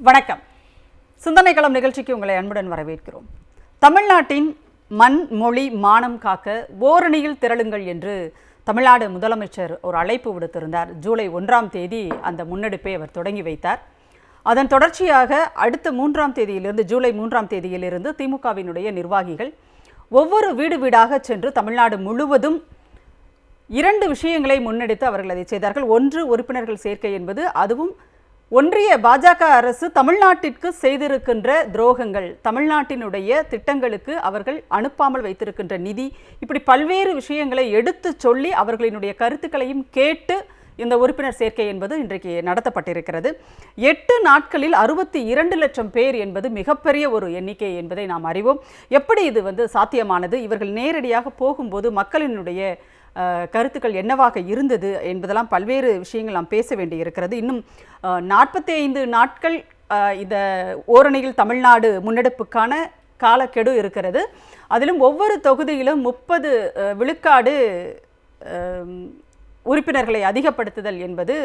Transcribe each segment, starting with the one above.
வணக்கம். சிந்தனை களம் நிகழ்ச்சிக்கு உங்களை அன்புடன் வரவேற்கிறோம். தமிழ்நாட்டின் மண் மொழி மானம் காக்க ஓரணியில் திரளுங்கள் என்று தமிழ்நாடு முதலமைச்சர் ஒரு அழைப்பு விடுத்திருந்தார். ஜூலை 1ஆம் தேதி அந்த முன்னெடுப்பை அவர் தொடங்கி வைத்தார். அதன் தொடர்ச்சியாக அடுத்த 3ஆம் தேதியிலிருந்து ஜூலை 3ஆம் தேதியிலிருந்து திமுகவினுடைய நிர்வாகிகள் ஒவ்வொரு வீடு வீடாக சென்று தமிழ்நாடு முழுவதும் 2 விஷயங்களை முன்னெடுத்து அவர்கள் அதை செய்தார்கள். ஒன்று, உறுப்பினர்கள் சேர்க்கை என்பது, அதுவும் ஒன்றிய பாஜக அரசு தமிழ்நாட்டிற்கு செய்திருக்கின்ற துரோகங்கள், தமிழ்நாட்டினுடைய திட்டங்களுக்கு அவர்கள் அனுப்பாமல் வைத்திருக்கின்ற நிதி, இப்படி பல்வேறு விஷயங்களை எடுத்து சொல்லி அவர்களினுடைய கருத்துக்களையும் கேட்டு இந்த உறுப்பினர் சேர்க்கை என்பது இன்றைக்கு நடத்தப்பட்டிருக்கிறது. 8 நாட்களில் 62 லட்சம் பேர் என்பது மிகப்பெரிய ஒரு எண்ணிக்கை என்பதை நாம் அறிவோம். எப்படி இது சாத்தியமானது? இவர்கள் நேரடியாக போகும்போது மக்களினுடைய கருத்துக்கள் என்னவாக இருந்தது என்பதெல்லாம் பல்வேறு விஷயங்கள் நாம் பேச வேண்டி இருக்கிறது. இன்னும் 45 நாட்கள் இந்த ஓரணியில் தமிழ்நாடு முன்னெடுப்புக்கான காலக்கெடு இருக்கிறது. அதிலும் ஒவ்வொரு தொகுதியிலும் 30 விழுக்காடு உறுப்பினர்களை அதிகப்படுத்துதல் என்பது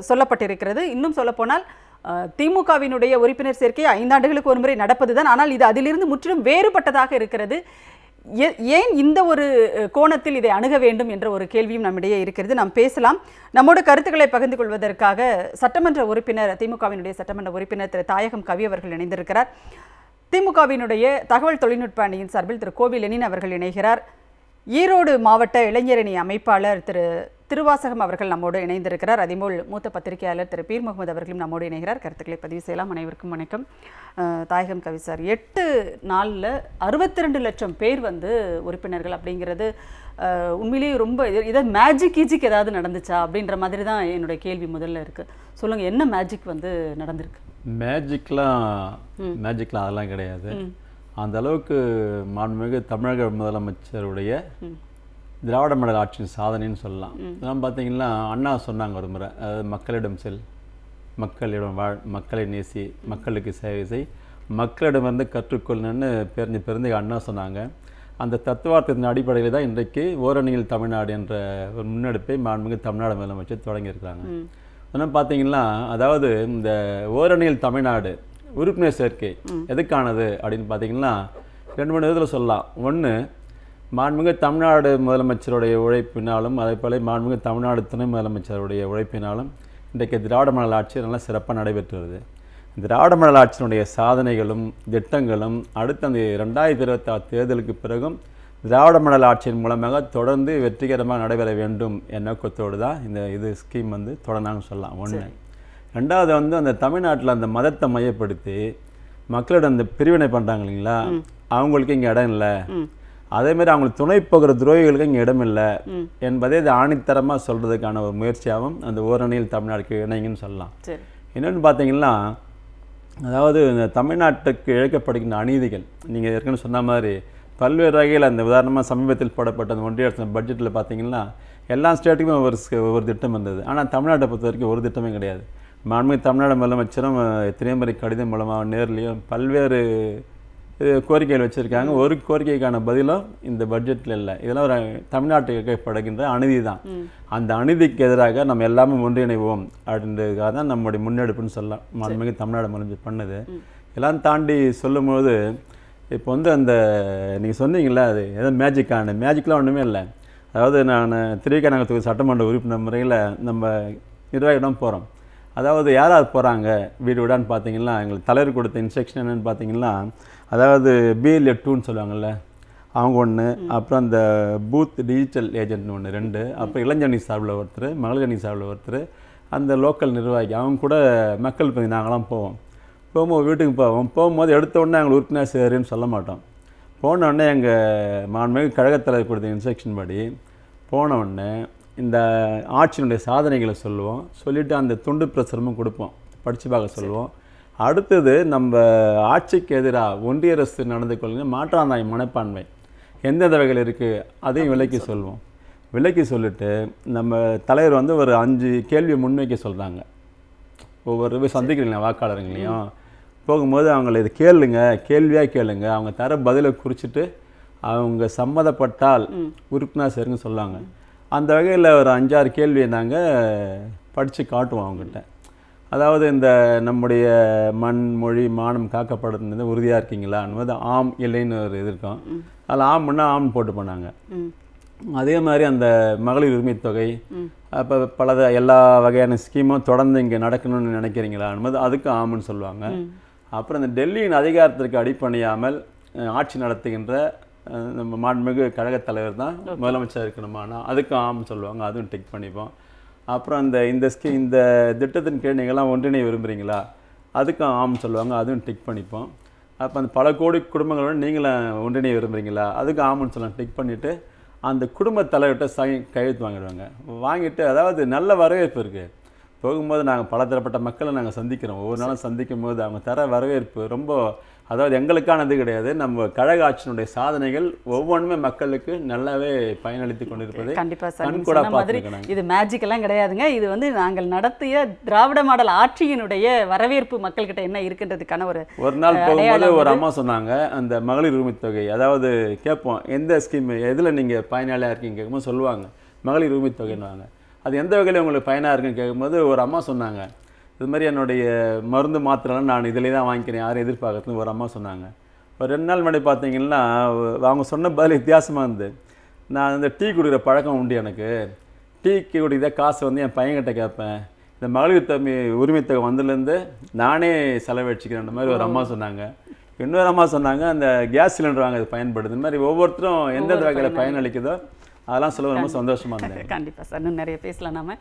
சொல்லப்பட்டிருக்கிறது. இன்னும் சொல்லப்போனால் திமுகவினுடைய உறுப்பினர் சேர்க்கை 5 ஆண்டுகளுக்கு ஒரு முறை நடப்பதுதான். ஆனால் இது அதிலிருந்து முற்றிலும் வேறுபட்டதாக இருக்கிறது. ஏன் இந்த ஒரு கோணத்தில் இதை அணுக வேண்டும் என்ற ஒரு கேள்வியும் நம்மிடையே இருக்கிறது. நாம் பேசலாம். நம்மோட கருத்துக்களை பகிர்ந்து கொள்வதற்காக சட்டமன்ற உறுப்பினர், திமுகவினுடைய சட்டமன்ற உறுப்பினர் திரு தாயகம் கவி அவர்கள் இணைந்திருக்கிறார். திமுகவினுடைய தகவல் தொழில்நுட்ப அணியின் சார்பில் திரு கோவி லெனின் அவர்கள் இணைகிறார். ஈரோடு மாவட்ட இளைஞரணி அமைப்பாளர் திரு திருவாசகம் அவர்கள் நம்மோடு இணைந்திருக்கிறார். அதேபோல் மூத்த பத்திரிகையாளர் திரு பீர் முகமது அவர்களும் நம்மோடு இணைகிறார். கருத்துக்களை பதிவு செய்யலாம். அனைவருக்கும் வணக்கம். தாயகம் கவி சார், 8 நாளில் 62 லட்சம் பேர் உறுப்பினர்கள் அப்படிங்கிறது உண்மையிலேயே ரொம்ப இதை மேஜிக் ஏதாவது நடந்துச்சா அப்படின்ற மாதிரி தான் என்னுடைய கேள்வி முதல்ல இருக்குது. சொல்லுங்கள், என்ன மேஜிக் நடந்திருக்கு? மேஜிக்லாம் அதெல்லாம் கிடையாது. அந்த அளவுக்கு மாண்புமிகு தமிழக முதலமைச்சருடைய திராவிட மாடல் ஆட்சியின் சாதனைன்னு சொல்லலாம். இதெல்லாம் பார்த்தீங்கன்னா அண்ணா சொன்னாங்க ஒரு முறை, அதாவது மக்களிடம் செல், மக்களிடம் வாழ், மக்களை நேசி, மக்களுக்கு சேவை செய், மக்களிடமிருந்து கற்றுக்கொள்ளணுன்னு பெருந்தை அண்ணா சொன்னாங்க. அந்த தத்துவார்த்தத்தின் அடிப்படையில் தான் இன்றைக்கு ஓரணியில் தமிழ்நாடு என்ற ஒரு முன்னெடுப்பை மாண்புமிகு தமிழ்நாடு முதலமைச்சர் தொடங்கியிருக்கிறாங்க. அதனால் பார்த்தீங்கன்னா, அதாவது இந்த ஓரணியில் தமிழ்நாடு உறுப்பினர் சேர்க்கை எதுக்கானது அப்படின்னு பார்த்தீங்கன்னா 2-3 விதத்தில் சொல்லலாம். ஒன்று, மாண்புமிகு தமிழ்நாடு முதலமைச்சருடைய உழைப்பினாலும், அதே போல மாண்புமிகு தமிழ்நாடு துணை முதலமைச்சருடைய உழைப்பினாலும் இன்றைக்கு திராவிட மாடல் ஆட்சி நல்லா சிறப்பாக நடைபெற்று வருது. திராவிட மாடல் ஆட்சியினுடைய சாதனைகளும் திட்டங்களும் அடுத்த அந்த 2026 தேர்தலுக்கு பிறகும் திராவிட மாடல் ஆட்சியின் மூலமாக தொடர்ந்து வெற்றிகரமாக நடைபெற வேண்டும் என்ற நோக்கத்தோடு தான் இந்த ஸ்கீம் தொடர்ந்தாங்க சொல்லலாம். ஒன்று. ரெண்டாவது அந்த தமிழ்நாட்டில் அந்த மதத்தை மையப்படுத்தி மக்களிடம் அந்த பிரிவினை பண்ணுறாங்க இல்லைங்களா, அவங்களுக்கு இங்கே இடம் இல்லை, அதேமாதிரி அவங்களுக்கு துணை போகிற துரோகிகளுக்கு இங்கே இடம் இல்லை என்பதை இது ஆணித்தரமாக சொல்கிறதுக்கான ஒரு முயற்சியாகவும் அந்த ஓரணியில் தமிழ்நாட்டுக்கு இணைங்கன்னு சொல்லலாம். என்னென்னு பார்த்தீங்கன்னா, அதாவது இந்த தமிழ்நாட்டுக்கு இழைக்கப்படுகின்ற அநீதிகள் நீங்கள் ஏற்கனவே சொன்ன மாதிரி பல்வேறு வகையில் அந்த உதாரணமாக சமீபத்தில் போடப்பட்ட அந்த ஒன்றிய அரசு பட்ஜெட்டில் பார்த்தீங்கன்னா எல்லா ஸ்டேட்டுக்குமே ஒவ்வொரு திட்டம் இருந்தது. ஆனால் தமிழ்நாட்டை பொறுத்த வரைக்கும் ஒரு திட்டமே கிடையாது. மாண்புமிகு தமிழ்நாடு முதலமைச்சரும் எத்தனையோ முறை கடிதம் மூலமாக நேர்லையும் பல்வேறு கோரிக்கைகள் வச்சுருக்காங்க. ஒரு கோரிக்கைக்கான பதிலும் இந்த பட்ஜெட்டில் இல்லை. இதெல்லாம் ஒரு தமிழ்நாட்டுக்கு படுகின்ற அநீதி தான். அந்த அநீதிக்கு எதிராக நம்ம எல்லாமே ஒன்றிணைவோம் அப்படின்றதுக்காக தான் நம்முடைய முன்னெடுப்புன்னு சொல்லலாம் மாண்புமிகு தமிழ்நாடு முதலமைச்சர் பண்ணது. எல்லாம் தாண்டி சொல்லும்போது இப்போ அந்த நீங்கள் சொன்னீங்களா, அது ஏதோ மேஜிக்லாம் ஒன்றுமே இல்லை. அதாவது நான் திருவிக சட்டமன்ற உறுப்பினர் முறையில் நம்ம நிர்வாகிடம் போகிறோம். அதாவது யாராவது போகிறாங்க வீடு வீடான்னு பார்த்தீங்கன்னா, எங்களுக்கு தலைவர் கொடுத்த இன்ஸ்ட்ரக்ஷன் என்னென்னு பார்த்தீங்கன்னா, அதாவது BLA2ன்னு சொல்லுவாங்கள்ல, அவங்க ஒன்று, அப்புறம் அந்த பூத் டிஜிட்டல் ஏஜென்ட்னு ஒன்று 2, அப்புறம் இளைஞரணி சார்பில் ஒருத்தர், மகளிரணி சார்பில் ஒருத்தர், அந்த லோக்கல் நிர்வாகி, அவங்க கூட மக்கள் பிரதி நாங்களாம் போகும்போது வீட்டுக்கு போகும்போது எடுத்த உடனே எங்களுக்கு உறுப்பினர் சேருன்னு சொல்ல மாட்டோம். போனோடனே எங்கள் மாண்புமிகு கழகத் தலைவர் கொடுத்த இன்ஸ்ட்ரக்ஷன் படி போனவுடனே இந்த ஆட்சியினுடைய சாதனைகளை சொல்லுவோம். சொல்லிவிட்டு அந்த துண்டு பிரசுரமும் கொடுப்போம், படித்து பார்க்க சொல்லுவோம். அடுத்தது நம்ம ஆட்சிக்கு எதிராக ஒன்றிய அரசு நடந்து கொள்ளுங்க மாற்றாந்தாய் மனப்பான்மை எந்தெந்த வகையில் இருக்குது அதையும் விலைக்கு சொல்லுவோம். விலைக்கு சொல்லிவிட்டு நம்ம தலைவர் ஒரு 5 கேள்வியை முன்வைக்க சொல்கிறாங்க. ஒவ்வொரு சந்திக்கிறீங்களா வாக்காளருங்களையும் போகும்போது அவங்கள இது கேள்வியாக கேளுங்க, அவங்க தர பதிலை குறிச்சிட்டு அவங்க சம்மதப்பட்டால் உறுப்பினர் சேருங்க சொல்லுவாங்க. அந்த வகையில் ஒரு 5-6 கேள்வியை நாங்கள் படித்து காட்டுவோம் அவங்ககிட்ட. அதாவது இந்த நம்முடைய மண் மொழி மானம் காக்கப்படுறது உறுதியாக இருக்கீங்களா என்பது ஆம் இல்லைன்னு ஒரு இது இருக்கும். அதில் ஆம்னா ஆம் போட்டு போனாங்க. அதே மாதிரி அந்த மகளிர் உரிமை தொகை அப்போ எல்லா வகையான ஸ்கீமும் தொடர்ந்து இங்கே நடக்கணும்னு நினைக்கிறீங்களா என்பது அதுக்கு ஆம்னு சொல்லுவாங்க. அப்புறம் இந்த டெல்லியின் அதிகாரத்திற்கு அடிப்பணியாமல் ஆட்சி நடத்துகின்ற நம்ம மாண்புமிகு கழகத் தலைவர் தான் முதலமைச்சர் இருக்கணுமானா அதுக்கு ஆம் சொல்லுவாங்க, அதுவும் டிக் பண்ணிப்போம். அப்புறம் இந்த திட்டத்தின் கீழ் நீங்கள்லாம் ஒன்றிணைய விரும்புகிறீங்களா, அதுக்கும் ஆம் சொல்லுவாங்க, அதுவும் டிக் பண்ணிப்போம். அப்போ அந்த பல கோடி குடும்பங்களோட நீங்களும் ஒன்றிணைய விரும்புகிறீங்களா, அதுக்கு ஆம்னு சொல்லலாம், டிக் பண்ணிவிட்டு அந்த குடும்ப தலைவர்கிட்ட கையெழுத்து வாங்கிடுவாங்க. வாங்கிட்டு அதாவது நல்ல வரவேற்பு இருக்குது. போகும்போது நாங்கள் பலதரப்பட்ட மக்களை நாங்கள் சந்திக்கிறோம். ஒவ்வொரு நாளும் சந்திக்கும் போது அவங்க தர வரவேற்பு ரொம்ப, அதாவது எங்களுக்கானது கிடையாது, நம்ம கழக ஆட்சியினுடைய சாதனைகள் ஒவ்வொன்றுமே மக்களுக்கு நல்லாவே பயனளித்து கொண்டிருப்பது கண்கூடா பார்த்துருக்கேன். இது மேஜிக் எல்லாம் கிடையாதுங்க. இது வந்து நாங்கள் நடத்திய திராவிட மாடல் ஆட்சியினுடைய வரவேற்பு மக்கள்கிட்ட என்ன இருக்குன்றதுக்கான ஒரு நாள் போகும்போது ஒரு அம்மா சொன்னாங்க, அந்த மகளிர் உரிமை தொகை, அதாவது கேட்போம் எந்த ஸ்கீம் எதில் நீங்கள் பயனாளியாக இருக்கீங்க கேட்கும்போது சொல்லுவாங்க மகளிர் உரிமை தொகைன்னுவாங்க. அது எந்த வகையில் உங்களுக்கு பயனாக இருக்குன்னு கேட்கும்போது ஒரு அம்மா சொன்னாங்க, இது மாதிரி என்னுடைய மருந்து மாத்திரைலாம் நான் இதிலே தான் வாங்கிக்கிறேன், யாரும் எதிர்பார்க்கறதுன்னு ஒரு அம்மா சொன்னாங்க. ஒரு 2 நாள் முன்னாடி பார்த்தீங்கன்னா அவங்க சொன்ன பதில் வித்தியாசமாக இருந்தது. நான் இந்த டீ குடிக்கிற பழக்கம் உண்டு, எனக்கு டீக்கு குடிக்கிற காசு வந்து என் பையன்கிட்ட கேட்பேன், இந்த மகளிர் உரிமை தொகை வந்ததுலேருந்து நானே செலவழிச்சிக்கிறேன் மாதிரி ஒரு அம்மா சொன்னாங்க. இன்னொரு அம்மா சொன்னாங்க, அந்த கேஸ் சிலிண்டர் வாங்க அது பயன்படுது. இந்த மாதிரி ஒவ்வொருத்தரும் எந்தெந்த வகையில் பயனளிக்குதோ அதெல்லாம் சொல்ல ரொம்ப சந்தோஷமாக இருந்தேன். கண்டிப்பாக சார், இன்னும் நிறைய பேசலாம் நாம.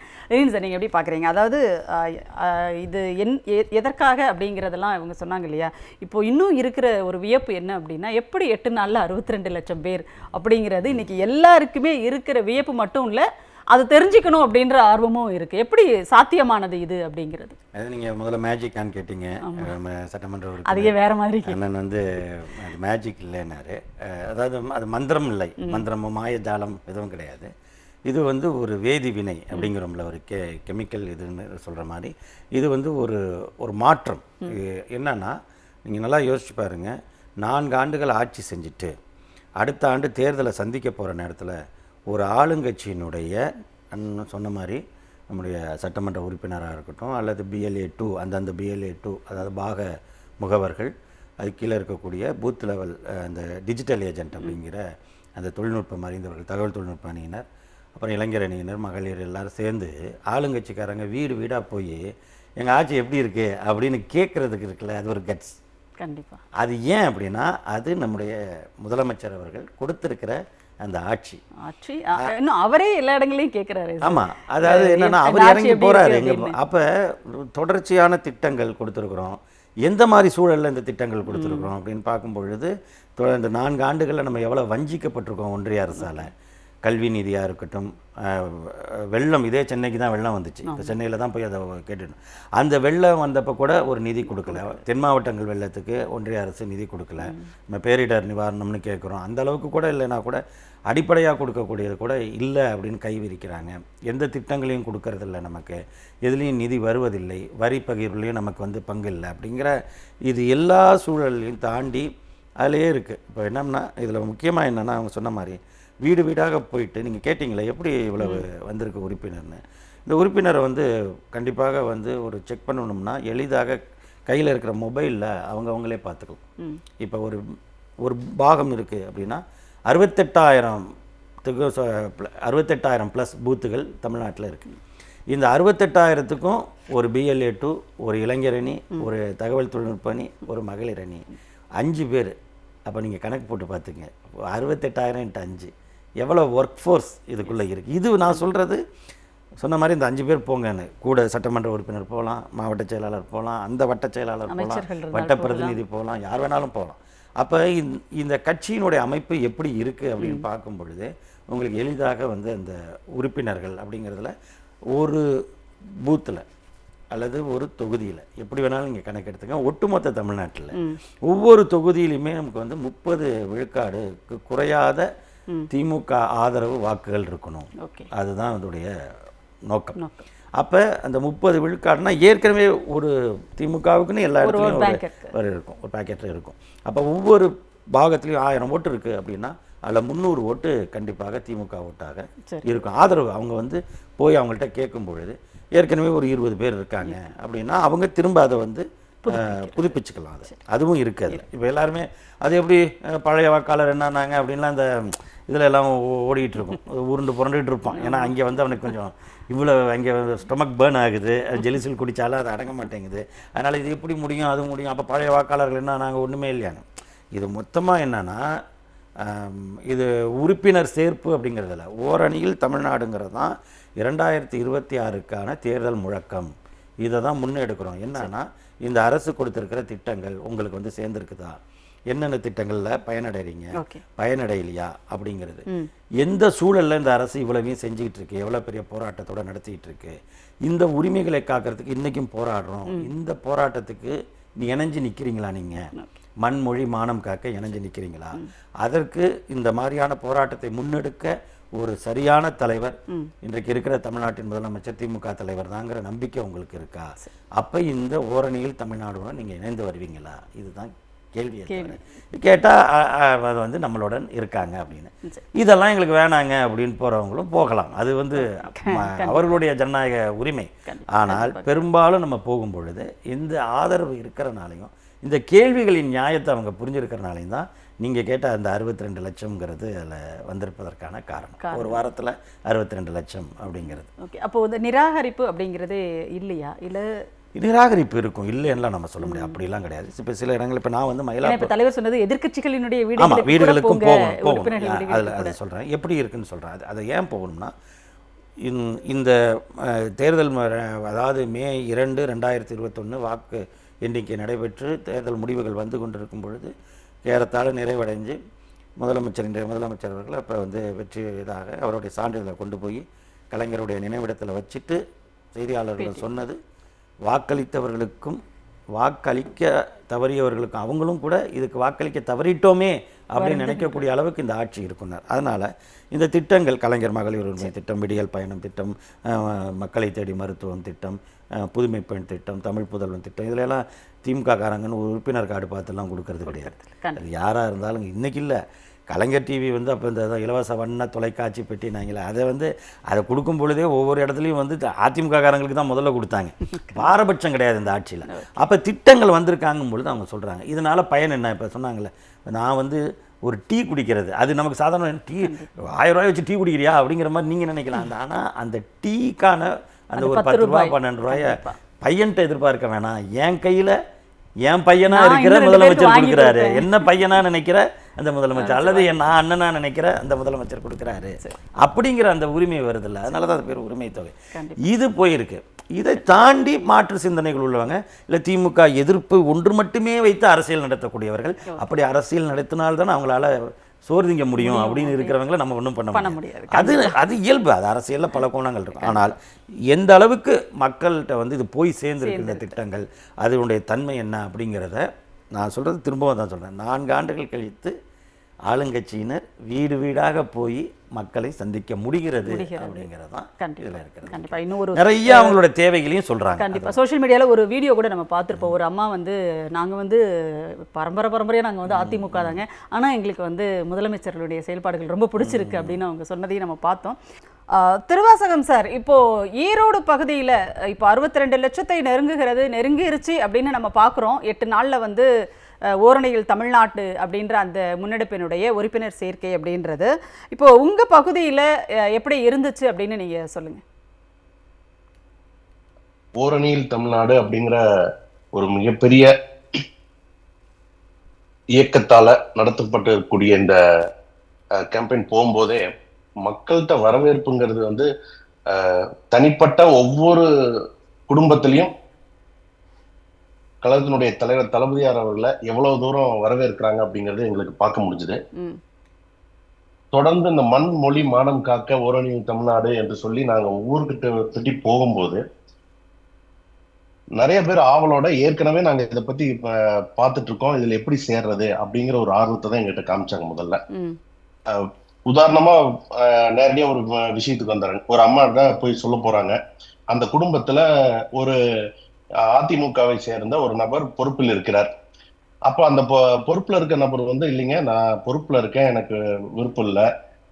சார், நீங்கள் எப்படி பார்க்குறீங்க, அதாவது இது எதற்காக அப்படிங்கிறதெல்லாம் இவங்க சொன்னாங்க இல்லையா, இப்போ இன்னும் இருக்கிற ஒரு வியப்பு என்ன அப்படின்னா, எப்படி 8 நாளில் 62 லட்சம் பேர் அப்படிங்கிறது இன்றைக்கி எல்லாருக்குமே இருக்கிற வியப்பு மட்டும் இல்லை, அது தெரிஞ்சுக்கணும் அப்படின்ற ஆர்வமும் இருக்குது. எப்படி சாத்தியமானது இது அப்படிங்கிறது? அது நீங்கள் முதல்ல மேஜிக்கான்னு கேட்டீங்க, சட்டமன்ற அதையே வேறு மாதிரி அண்ணன் வந்து அது மேஜிக் இல்லைன்னாரு. அதாவது அது மந்திரம் இல்லை, மந்திரமும் மாயஜாலம் எதுவும் கிடையாது. இது வந்து ஒரு வேதி வினை அப்படிங்கிறோம்ல, ஒரு கெமிக்கல் இதுன்னு சொல்கிற மாதிரி. இது வந்து ஒரு மாற்றம். என்னன்னா நீங்கள் நல்லா யோசிச்சு பாருங்கள், 4 ஆண்டுகள் ஆட்சி செஞ்சுட்டு அடுத்த ஆண்டு தேர்தலை சந்திக்க போகிற நேரத்தில் ஒரு ஆளுங்கட்சியினுடைய சொன்ன மாதிரி நம்முடைய சட்டமன்ற உறுப்பினராக இருக்கட்டும் அல்லது BLA 2 அந்தந்த BLA 2 அதாவது பாக முகவர்கள், அது கீழே இருக்கக்கூடிய பூத் லெவல் அந்த டிஜிட்டல் ஏஜென்ட் அப்படிங்கிற அந்த தொழில்நுட்பம் அறிந்தவர்கள், தகவல் தொழில்நுட்ப அணியினர், அப்புறம் இளைஞர் அணியினர், மகளிர் எல்லாரும் சேர்ந்து ஆளுங்கட்சிக்காரங்க வீடு வீடாக போய் எங்கள் ஆட்சி எப்படி இருக்குது அப்படின்னு கேட்குறதுக்கு இருக்குல்ல, அது ஒரு கட்ஸ். கண்டிப்பாக அது ஏன் அப்படின்னா அது நம்முடைய முதலமைச்சர் அவர்கள் கொடுத்துருக்கிற அந்த ஆட்சி இன்னும் அவரே எல்லா இடங்களையும் கேட்குறாரு. ஆமாம், அதாவது என்னென்னா அவர் இறங்கி போகிறாரு எங்கே. அப்போ தொடர்ச்சியான திட்டங்கள் கொடுத்துருக்குறோம், எந்த மாதிரி சூழலில் இந்த திட்டங்கள் கொடுத்துருக்குறோம் அப்படின்னு பார்க்கும் பொழுது இந்த 4 ஆண்டுகளில் நம்ம எவ்வளோ வஞ்சிக்கப்பட்டிருக்கோம் ஒன்றிய அரசால். கல்வி நிதியாக இருக்கட்டும், வெள்ளம், இதே சென்னைக்கு தான் வெள்ளம் வந்துச்சு, இப்போ சென்னையில் தான் போய் அதை கேட்டுட்டோம். அந்த வெள்ளம் வந்தப்போ கூட ஒரு நிதி கொடுக்கல, தென் மாவட்டங்கள் வெள்ளத்துக்கு ஒன்றிய அரசு நிதி கொடுக்கல. நம்ம பேரிடர் நிவாரணம்னு கேட்குறோம், அந்த அளவுக்கு கூட இல்லைன்னா கூட அடிப்படையாக கொடுக்கக்கூடியது கூட இல்லை அப்படின்னு கை விரிக்கிறாங்க. எந்த திட்டங்களையும் கொடுக்கறதில்ல, நமக்கு எதுலேயும் நிதி வருவதில்லை, வரி பகிர்வுலையும் நமக்கு வந்து பங்கு இல்லை அப்படிங்கிற இது எல்லா சூழலையும் தாண்டி அதிலே இருக்குது. இப்போ என்னன்னா இதில் முக்கியமாக என்னென்னா அவங்க சொன்ன மாதிரி வீடு வீடாக போயிட்டு நீங்கள் கேட்டிங்களே எப்படி இவ்வளவு வந்திருக்கு உறுப்பினர்னு. இந்த உறுப்பினரை வந்து கண்டிப்பாக வந்து ஒரு செக் பண்ணணும்னா எளிதாக கையில் இருக்கிற மொபைலில் அவங்களே பார்த்துக்கலாம். இப்போ ஒரு பாகம் இருக்குது அப்படின்னா 68,000 ப்ளஸ் பூத்துகள் தமிழ்நாட்டில் இருக்குது. இந்த 68,000த்துக்கும் ஒரு BLA 2, ஒரு இளைஞர் அணி, ஒரு தகவல் தொழில்நுட்ப அணி, ஒரு மகளிர் அணி, 5 பேர். அப்போ நீங்கள் கணக்கு போட்டு பார்த்துங்க, 68,000 × 5 எவ்வளோ ஒர்க் ஃபோர்ஸ் இதுக்குள்ளே இருக்குது. இது நான் சொல்கிறது சொன்ன மாதிரி இந்த 5 பேர் போங்கன்னு, கூட சட்டமன்ற உறுப்பினர் போகலாம், மாவட்ட செயலாளர் போகலாம், அந்த வட்ட செயலாளர் போகலாம், வட்ட பிரதிநிதி போகலாம், யார் வேணாலும் போகலாம். அப்போ இந்த கட்சியினுடைய அமைப்பு எப்படி இருக்குது அப்படின்னு பார்க்கும் பொழுது உங்களுக்கு எளிதாக வந்து அந்த உறுப்பினர்கள் அப்படிங்கிறதுல ஒரு பூத்தில் அல்லது ஒரு தொகுதியில் எப்படி வேணாலும் நீங்கள் கணக்கெடுத்துங்க. ஒட்டுமொத்த தமிழ்நாட்டில் ஒவ்வொரு தொகுதியிலுமே நமக்கு வந்து 30 விழுக்காடுக்கு குறையாத திமுக ஆதரவு வாக்குகள் இருக்கணும். அதுதான் அதோடைய நோக்கம். அப்போ அந்த 30 விழுக்காடுனா ஏற்கனவே ஒரு திமுகவுக்குன்னு எல்லா இடத்துலையும் இருக்கும், ஒரு பேக்கெட்டில் இருக்கும். அப்போ ஒவ்வொரு பாகத்துலேயும் 1000 ஓட்டு இருக்குது அப்படின்னா அதில் 300 ஓட்டு கண்டிப்பாக திமுக ஓட்டாக இருக்கும். ஆதரவு அவங்க வந்து போய் அவங்கள்ட்ட கேட்கும் பொழுது ஏற்கனவே ஒரு 20 பேர் இருக்காங்க அப்படின்னா அவங்க திரும்ப அதை வந்து புதுப்பிச்சுக்கலாம். அதுவும் இருக்காது. இப்போ எல்லாருமே அது எப்படி பழைய வாக்காளர் என்னன்னாங்க அப்படின்லாம் அந்த இதில் எல்லாம் ஓடிக்கிட்டு இருக்கும், உருண்டு புரண்டுகிட்டு இருப்பான். ஏன்னா அங்கே வந்து அவனுக்கு கொஞ்சம் இவ்வளோ அங்கே ஸ்டொமக் பேர்ன் ஆகுது, ஜெலிசில் குடித்தாலும் அது அடங்க மாட்டேங்குது. அதனால் இது எப்படி முடியும், அது முடியும், அப்போ பழைய வாக்காளர்கள் என்ன நாங்கள் ஒன்றுமே இல்லையானு. இது மொத்தமாக என்னென்னா இது உறுப்பினர் சேர்ப்பு அப்படிங்கிறதில்ல, ஓரணியில் தமிழ்நாடுங்கிறது தான் 2026க்கான தேர்தல் முழக்கம். இதை தான் முன்னெடுக்கிறோம். என்னன்னா இந்த அரசு கொடுத்துருக்கிற திட்டங்கள் உங்களுக்கு வந்து சேர்ந்துருக்குதா, என்னென்ன திட்டங்களில் பயனடைறீங்க, பயனடையலையா அப்படிங்கிறது, எந்த சூழலில் இந்த அரசு இவ்வளவையும் செஞ்சுக்கிட்டு இருக்கு, எவ்வளோ பெரிய போராட்டத்தோடு நடத்திக்கிட்டு இருக்கு, இந்த உரிமைகளை காக்கிறதுக்கு இன்றைக்கும் போராடுறோம், இந்த போராட்டத்துக்கு இணைஞ்சு நிற்கிறீங்களா, நீங்கள் மண் மொழி மானம் காக்க இணைஞ்சு நிற்கிறீங்களா, அதற்கு இந்த மாதிரியான போராட்டத்தை முன்னெடுக்க ஒரு சரியான தலைவர் இன்றைக்கு இருக்கிற தமிழ்நாட்டின் முதலமைச்சர் திமுக தலைவர் தாங்கிற நம்பிக்கை உங்களுக்கு இருக்கா, அப்போ இந்த ஓரணியில் தமிழ்நாடுடன் நீங்கள் இணைந்து வருவீங்களா, இதுதான் கேள்வி. கேட்டால் அது வந்து நம்மளுடன் இருக்காங்க அப்படின்னு, இதெல்லாம் எங்களுக்கு வேணாங்க அப்படின்னு போகிறவங்களும் போகலாம், அது வந்து அவர்களுடைய ஜனநாயக உரிமை. ஆனால் பெரும்பாலும் நம்ம போகும் பொழுது இந்த ஆதரவு இருக்கிறனாலையும் இந்த கேள்விகளின் நியாயத்தை அவங்க புரிஞ்சிருக்கிறனாலையும் தான் நீங்கள் கேட்ட அந்த 62 லட்சம்ங்கிறது அதில் வந்திருப்பதற்கான காரணம். ஒரு வாரத்தில் 62 லட்சம் அப்படிங்கிறது. ஓகே, அப்போ இந்த நிராகரிப்பு அப்படிங்கிறது இல்லையா? இல்லை நிராகரிப்பு இருக்கும், இல்லைன்னா நம்ம சொல்ல முடியாது, அப்படிலாம் கிடையாது. இப்போ சில இடங்கள் இப்போ நான் வந்து மயிலாப்பூர் தலைவர் சொன்னது எதிர்க்கட்சிகளினுடைய வீடுகளுக்கும் போகணும், அதில் அதை சொல்கிறேன் எப்படி இருக்குன்னு சொல்கிறேன். அதை ஏன் போகணும்னா இந்த தேர்தல் அதாவது May 2, 2021 வாக்கு எண்ணிக்கை நடைபெற்று தேர்தல் முடிவுகள் வந்து கொண்டிருக்கும் பொழுது ஏறத்தாழ நிறைவடைஞ்சு முதலமைச்சர் அவர்கள் அப்போ வந்து வெற்றி இதாக அவருடைய சான்றிதழை கொண்டு போய் கலைஞருடைய நினைவிடத்தில் வச்சுட்டு செய்தியாளர்கள் சொன்னது, வாக்களித்தவர்களுக்கும் வாக்களிக்க தவறியவர்களுக்கும் அவங்களும் கூட இதுக்கு வாக்களிக்க தவறிட்டோமே அப்படின்னு நினைக்கக்கூடிய அளவுக்கு இந்த ஆட்சி இருக்குன்னார். அதனால் இந்த திட்டங்கள் கலைஞர் மகளிர் உரிமை திட்டம், விடியல் பயணம் திட்டம், மக்களை தேடி மருத்துவம் திட்டம், புதுமை பெண் திட்டம், தமிழ் புதல்வன் திட்டம், இதிலெல்லாம் திமுக காரங்கன்னு ஒரு உறுப்பினர் கார்டு பார்த்துலாம் கொடுக்கறது கிடையாது. அது யாராக இருந்தாலும் இன்றைக்கி இல்லை, கலைஞர் டிவி வந்து அப்போ இந்த இலவச வண்ண தொலைக்காட்சி பெட்டினாங்களே அதை கொடுக்கும் பொழுதே ஒவ்வொரு இடத்துலையும் வந்து அதிமுக காரங்களுக்கு தான் முதல்ல கொடுத்தாங்க, பாரபட்சம் கிடையாது இந்த ஆட்சியில். அப்போ திட்டங்கள் வந்திருக்காங்கும் பொழுது அவங்க சொல்கிறாங்க இதனால் பயன் என்ன. இப்போ சொன்னாங்களே, நான் வந்து ஒரு டீ குடிக்கிறது, அது நமக்கு சாதாரண டீ 1000 ரூபாய் வச்சு டீ குடிக்கிறியா அப்படிங்கிற மாதிரி நீங்கள் நினைக்கலாம். ஆனால் அந்த டீக்கான அந்த ஒரு 10 ரூபா 12 ரூபாயை பையன்ட்ட எதிர்பார்க்க வேணாம், என் கையில் என் பையனா இருக்கிற முதலமைச்சர் கொடுக்குறாரு, என்ன பையனா நினைக்கிற அந்த முதலமைச்சர், அல்லது நான் அண்ணனா நினைக்கிற அந்த முதலமைச்சர் கொடுக்குறாரு அப்படிங்கிற அந்த உரிமை வருதில்ல, அதனால தான் அது பேர் உரிமை தொகை. இது போயிருக்கு. இதை தாண்டி மாற்று சிந்தனைகள் உள்ளவங்க, இல்லை திமுக எதிர்ப்பு ஒன்று மட்டுமே வைத்து அரசியல் நடத்தக்கூடியவர்கள், அப்படி அரசியல் நடத்தினால்தான் அவங்களால சோறு திங்க முடியும் அப்படின்னு இருக்கிறவங்கள நம்ம ஒன்றும் பண்ண முடியாது. அது இயல்பு, அது அரசியலில் பல கோணங்கள் இருக்கும். ஆனால் எந்த அளவுக்கு மக்கள்கிட்ட வந்து இது போய் சேர்ந்துருக்கிற திட்டங்கள், அதனுடைய தன்மை என்ன அப்படிங்கிறத நான் சொல்கிறது திரும்பவும் தான் சொல்கிறேன். 4 ஆண்டுகள் கழித்து ஆளுங்கட்சியினர் வீடு வீடாக போய் மக்களை சந்திக்க முடிகிறது அப்படிங்கிறது தான் இதில் இருக்கிறது. கண்டிப்பாக இன்னொரு நிறைய அவங்களோட தேவைகளையும் சொல்கிறாங்க. கண்டிப்பாக சோஷியல் மீடியாவில் ஒரு வீடியோ கூட நம்ம பார்த்துருப்போம். ஒரு அம்மா வந்து நாங்கள் வந்து பரம்பரையாக நாங்கள் வந்து அதிமுக தாங்க, ஆனால் எங்களுக்கு வந்து முதலமைச்சர்களுடைய செயல்பாடுகள் ரொம்ப பிடிச்சிருக்கு அப்படின்னு அவங்க சொன்னதையும் நம்ம பார்த்தோம். திருவாசகம் சார், இப்போது ஈரோடு பகுதியில் இப்போ 62 லட்சத்தை நெருங்கிருச்சு அப்படின்னு நம்ம பார்க்குறோம். 8 நாளில் வந்து ஓரணியில் தமிழ்நாட்டு அப்படின்ற அந்த முன்னெடுப்பினுடைய உறுப்பினர் சேர்க்கை அப்படின்றது இப்போ உங்க பகுதியில் எப்படி இருந்துச்சு அப்படின்னு நீங்க சொல்லுங்க. ஓரணியில் தமிழ்நாடு அப்படிங்கிற ஒரு மிகப்பெரிய இயக்கத்தால நடத்தப்பட்டிருக்கக்கூடிய இந்த கேம்பெயின் போகும்போதே மக்கள்கிட்ட வரவேற்புங்கிறது வந்து தனிப்பட்ட ஒவ்வொரு குடும்பத்திலையும் கழகத்தினுடைய தலைவர் தளபதியார் அவர்களை எவ்வளவு தூரம் வரவேற்கிறாங்க அப்படிங்கிறது எங்களுக்கு பார்க்க முடிஞ்சுது. தொடர்ந்து இந்த மண் மொழி மானம் காக்க ஓரணியில் தமிழ்நாடு என்று சொல்லி நாங்க ஊர்கிட்ட சுற்றி போகும்போது நிறைய பேர் ஆவலோட ஏற்கனவே நாங்க இதை பத்தி பார்த்துட்டு இருக்கோம், இதுல எப்படி சேர்றது அப்படிங்கிற ஒரு ஆர்வத்தை தான் எங்கிட்ட காமிச்சாங்க. முதல்ல உதாரணமா நேரடியா ஒரு விஷயத்துக்கு வந்துடுறேன். ஒரு அம்மா தான் போய் சொல்ல போறாங்க, அந்த குடும்பத்துல ஒரு அதிமுகவை சேர்ந்த ஒரு நபர் பொறுப்பில் இருக்கிறார். அப்போ அந்த பொறுப்புல இருக்க நபர் வந்து இல்லைங்க நான் பொறுப்புல இருக்கேன், எனக்கு விருப்பம் இல்லை,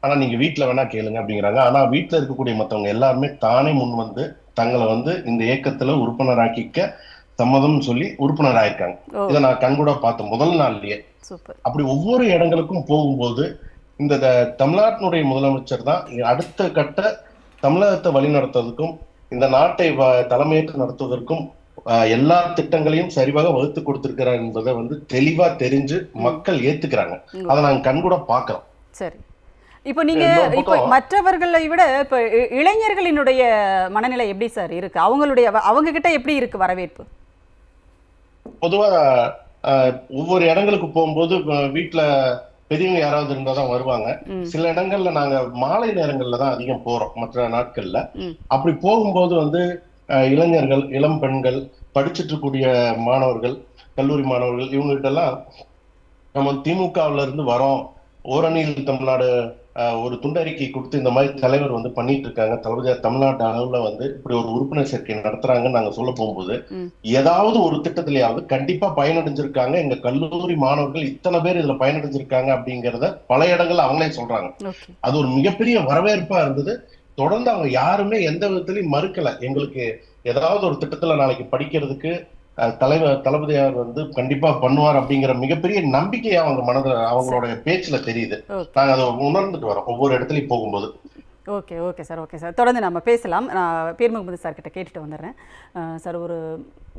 ஆனா நீங்க வீட்டுல வேணா கேளுங்க அப்படிங்கிறாங்க. ஆனா வீட்டுல இருக்கக்கூடிய மற்றவங்க எல்லாருமே தானே முன் வந்து தங்களை வந்து இந்த இயக்கத்துல உறுப்பினராக்கிக்க சம்மதம் சொல்லி உறுப்பினர் ஆயிருக்காங்க. இதை நான் கண்கூட பார்த்தேன் முதல் நாள்லயே. அப்படி ஒவ்வொரு இடங்களுக்கும் போகும்போது இந்த தமிழ்நாட்டினுடைய முதலமைச்சர் தான் அடுத்த கட்ட தமிழகத்தை வழி நடத்துவதற்கும் இந்த நாட்டை தலைமையேற்று நடத்துவதற்கும் எல்லா திட்டங்களையும் சரிவாக வகுத்து கொடுத்திருக்கிறார் என்பதை வந்து தெளிவா தெரிஞ்சு மக்கள் ஏத்துக்கிறாங்க. அதை நாங்க கண்கூட பாக்குறோம். சரி, இப்போ நீங்க இப்போ மற்றவர்களை விட இப்ப இளைஞர்களினுடைய மனநிலை எப்படி சார் இருக்கு? அவங்க கிட்ட எப்படி இருக்கு வரவேற்பு? பொதுவா ஒவ்வொரு இடங்களுக்கு போகும்போது வீட்டுல பெரியவங்க யாராவது இருந்தா தான் வருவாங்க. சில இடங்கள்ல நாங்க மாலை நேரங்கள்ல தான் அதிகம் போறோம் மற்ற நாட்கள்ல. அப்படி போகும்போது வந்து இளைஞர்கள், இளம் பெண்கள், படிச்சுட்டு இருக்கக்கூடிய மாணவர்கள், கல்லூரி மாணவர்கள், இவங்ககிட்ட எல்லாம் நம்ம திமுகவுல இருந்து வரோம், ஓரணியில் தமிழ்நாடு ஒரு துண்டறிக்கை கொடுத்து இந்த மாதிரி தலைவர் வந்து பண்ணிட்டு இருக்காங்க, தளபதியார் தமிழ்நாட்டு அளவுல வந்து இப்படி ஒரு உறுப்பினர் சேர்க்கை நடத்துறாங்கன்னு நாங்க சொல்ல போகும்போது ஏதாவது ஒரு திட்டத்திலேயாவது கண்டிப்பா பயனடைஞ்சிருக்காங்க, எங்க கல்லூரி மாணவர்கள் இத்தனை பேர் இதுல பயனடைஞ்சிருக்காங்க அப்படிங்கிறத பல இடங்கள்ல அவங்களே சொல்றாங்க. அது ஒரு மிகப்பெரிய வரவேற்பா இருந்தது. தொடர்ந்து அவங்க யாருமே எந்த விதத்திலையும் மறுக்கல. எங்களுக்கு ஏதாவது ஒரு திட்டத்துல நாளைக்கு படிக்கிறதுக்கு தளபதியார் வந்து கண்டிப்பா பண்ணுவார் அப்படிங்கிற மிகப்பெரிய நம்பிக்கையா அவங்க அவங்களோட பேச்சுல தெரியுது. நாங்க அதை உணர்ந்துட்டு வரோம் ஒவ்வொரு இடத்துலயும் போகும்போது. ஓகே சார் தொடர்ந்து நம்ம பேசலாம். நான் பீர் முகமது சார் கிட்ட கேட்டுட்டு வந்துடுறேன். சார், ஒரு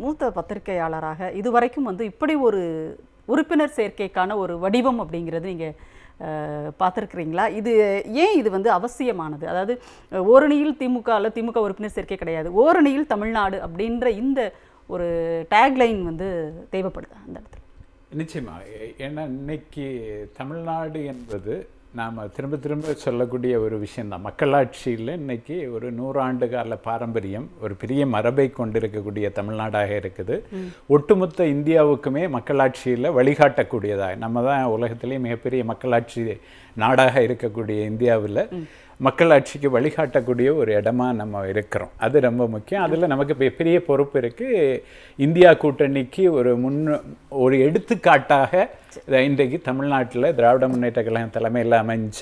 மூத்த பத்திரிகையாளராக இதுவரைக்கும் வந்து இப்படி ஒரு உறுப்பினர் சேர்க்கைக்கான ஒரு வடிவம் அப்படிங்கிறது நீங்க பார்த்துருக்குறீங்களா? இது வந்து அவசியமானது? அதாவது ஓரணியில் திமுக உறுப்பினர் சேர்க்கை கிடையாது, ஓரணியில் தமிழ்நாடு அப்படின்ற இந்த ஒரு டேக்லைன் வந்து தேவைப்படுது அந்த இடத்துல. நிச்சயமாக. ஏன்னா இன்னைக்கு தமிழ்நாடு என்பது நாம் திரும்ப திரும்ப சொல்லக்கூடிய ஒரு விஷயந்தான். மக்களாட்சியில் இன்னைக்கு ஒரு 100 ஆண்டு கால பாரம்பரியம், ஒரு பெரிய மரபை கொண்டிருக்கக்கூடிய தமிழ்நாடாக இருக்குது. ஒட்டுமொத்த இந்தியாவுக்குமே மக்களாட்சியில் வழிகாட்டக்கூடியதாக, நம்ம தான் உலகத்திலேயே மிகப்பெரிய மக்களாட்சி நாடாக இருக்கக்கூடிய இந்தியாவில் மக்களாட்சிக்கு வழிகாட்டக்கூடிய ஒரு இடமா நம்ம இருக்கிறோம். அது ரொம்ப முக்கியம். அதில் நமக்கு பெரிய பொறுப்பு இருக்குது. இந்தியா கூட்டணிக்கு ஒரு எடுத்துக்காட்டாக இன்றைக்கு தமிழ்நாட்டில் திராவிட முன்னேற்ற கழகம் தலைமையில் அமைஞ்ச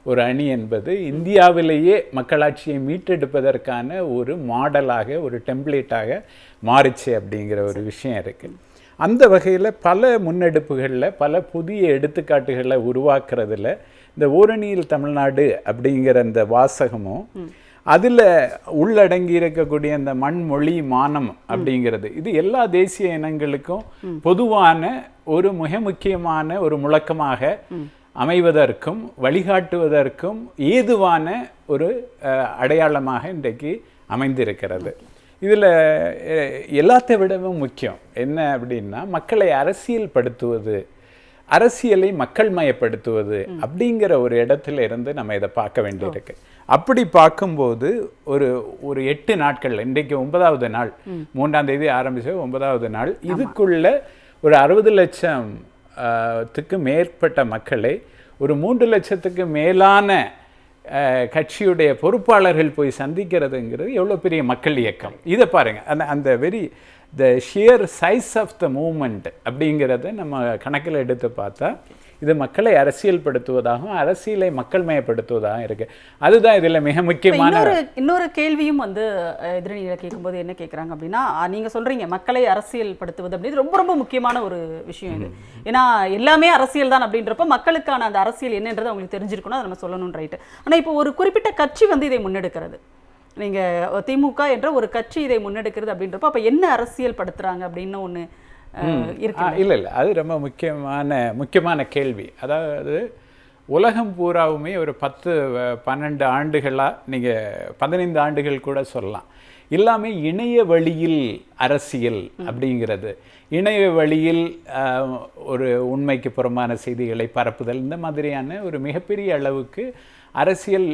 ஒரு அணி என்பது இந்தியாவிலேயே மக்களாட்சியை மீட்டெடுப்பதற்கான ஒரு மாடலாக, ஒரு டெம்ப்ளேட்டாக மாறிச்சு அப்படிங்கிற ஒரு விஷயம் இருக்குது. அந்த வகையில் பல முன்னெடுப்புகளில், பல புதிய எடுத்துக்காட்டுகளை உருவாக்குறதுல இந்த ஓரணியில் தமிழ்நாடு அப்படிங்கிற அந்த வாசகமும் அதில் உள்ளடங்கி இருக்கக்கூடிய அந்த மண், மொழி, மானம் அப்படிங்கிறது, இது எல்லா தேசிய இனங்களுக்கும் பொதுவான ஒரு மிக முக்கியமான ஒரு முழக்கமாக அமைவதற்கும் வழிகாட்டுவதற்கும் ஏதுவான ஒரு அடையாளமாக இன்றைக்கு அமைந்திருக்கிறது. இதில் எல்லாத்தை விடவும் முக்கியம் என்ன அப்படின்னா, மக்களை அரசியல்படுத்துவது, அரசியலை மக்கள் மயப்படுத்துவது அப்படிங்கிற ஒரு இடத்துல இருந்து நம்ம இதை பார்க்க வேண்டியிருக்கு. அப்படி பார்க்கும்போது ஒரு 8 நாட்கள், இன்றைக்கு 9வது நாள், 3ஆம் தேதி ஆரம்பிச்ச 9வது நாள், இதுக்குள்ள ஒரு 60 லட்சத்துக்கு மேற்பட்ட மக்களை, ஒரு 3 லட்சத்துக்கு மேலான கட்சியுடைய பொறுப்பாளர்கள் போய் சந்திக்கிறதுங்கிறது எவ்வளோ பெரிய மக்கள் இயக்கம். இதை பாருங்கள், அந்த the shear size of the moment அப்படிங்கிறத நம்ம கணக்கில் எடுத்து பார்த்தா இது மக்களை அரசியல்படுத்துவதாகவும் அரசியலை மக்கள் மயப்படுத்துவதாகவும் இருக்குது. அதுதான் இதில் மிக முக்கியமான இன்னொரு கேள்வியும் வந்து எதிரணியில் கேட்கும்போது என்ன கேட்குறாங்க அப்படின்னா, நீங்கள் சொல்கிறீங்க மக்களை அரசியல்படுத்துவது அப்படின்னு ரொம்ப ரொம்ப முக்கியமான ஒரு விஷயம் இது. ஏன்னா எல்லாமே அரசியல் தான் அப்படின்றப்ப மக்களுக்கான அந்த அரசியல் என்னன்றது அவங்களுக்கு தெரிஞ்சிருக்கணும், அதை நம்ம சொல்லணும், ரைட்டு. ஆனால் இப்போ ஒரு குறிப்பிட்ட கட்சி வந்து இதை முன்னெடுக்கிறது, நீங்கள் திமுக என்ற ஒரு கட்சி இதை முன்னெடுக்கிறது அப்படின்றப்ப அப்போ என்ன அரசியல் படுத்துகிறாங்க அப்படின்னு ஒன்று இல்லை அது ரொம்ப முக்கியமான கேள்வி. அதாவது உலகம் பூராவுமே ஒரு 10-12 ஆண்டுகளாக, நீங்கள் 15 ஆண்டுகள் கூட சொல்லலாம், எல்லாமே இணைய வழியில் அரசியல் அப்படிங்கிறது, இணைய வழியில் ஒரு உண்மைக்கு புறம்பான செய்திகளை பரப்புதல், இந்த மாதிரியான ஒரு மிகப்பெரிய அளவுக்கு அரசியல்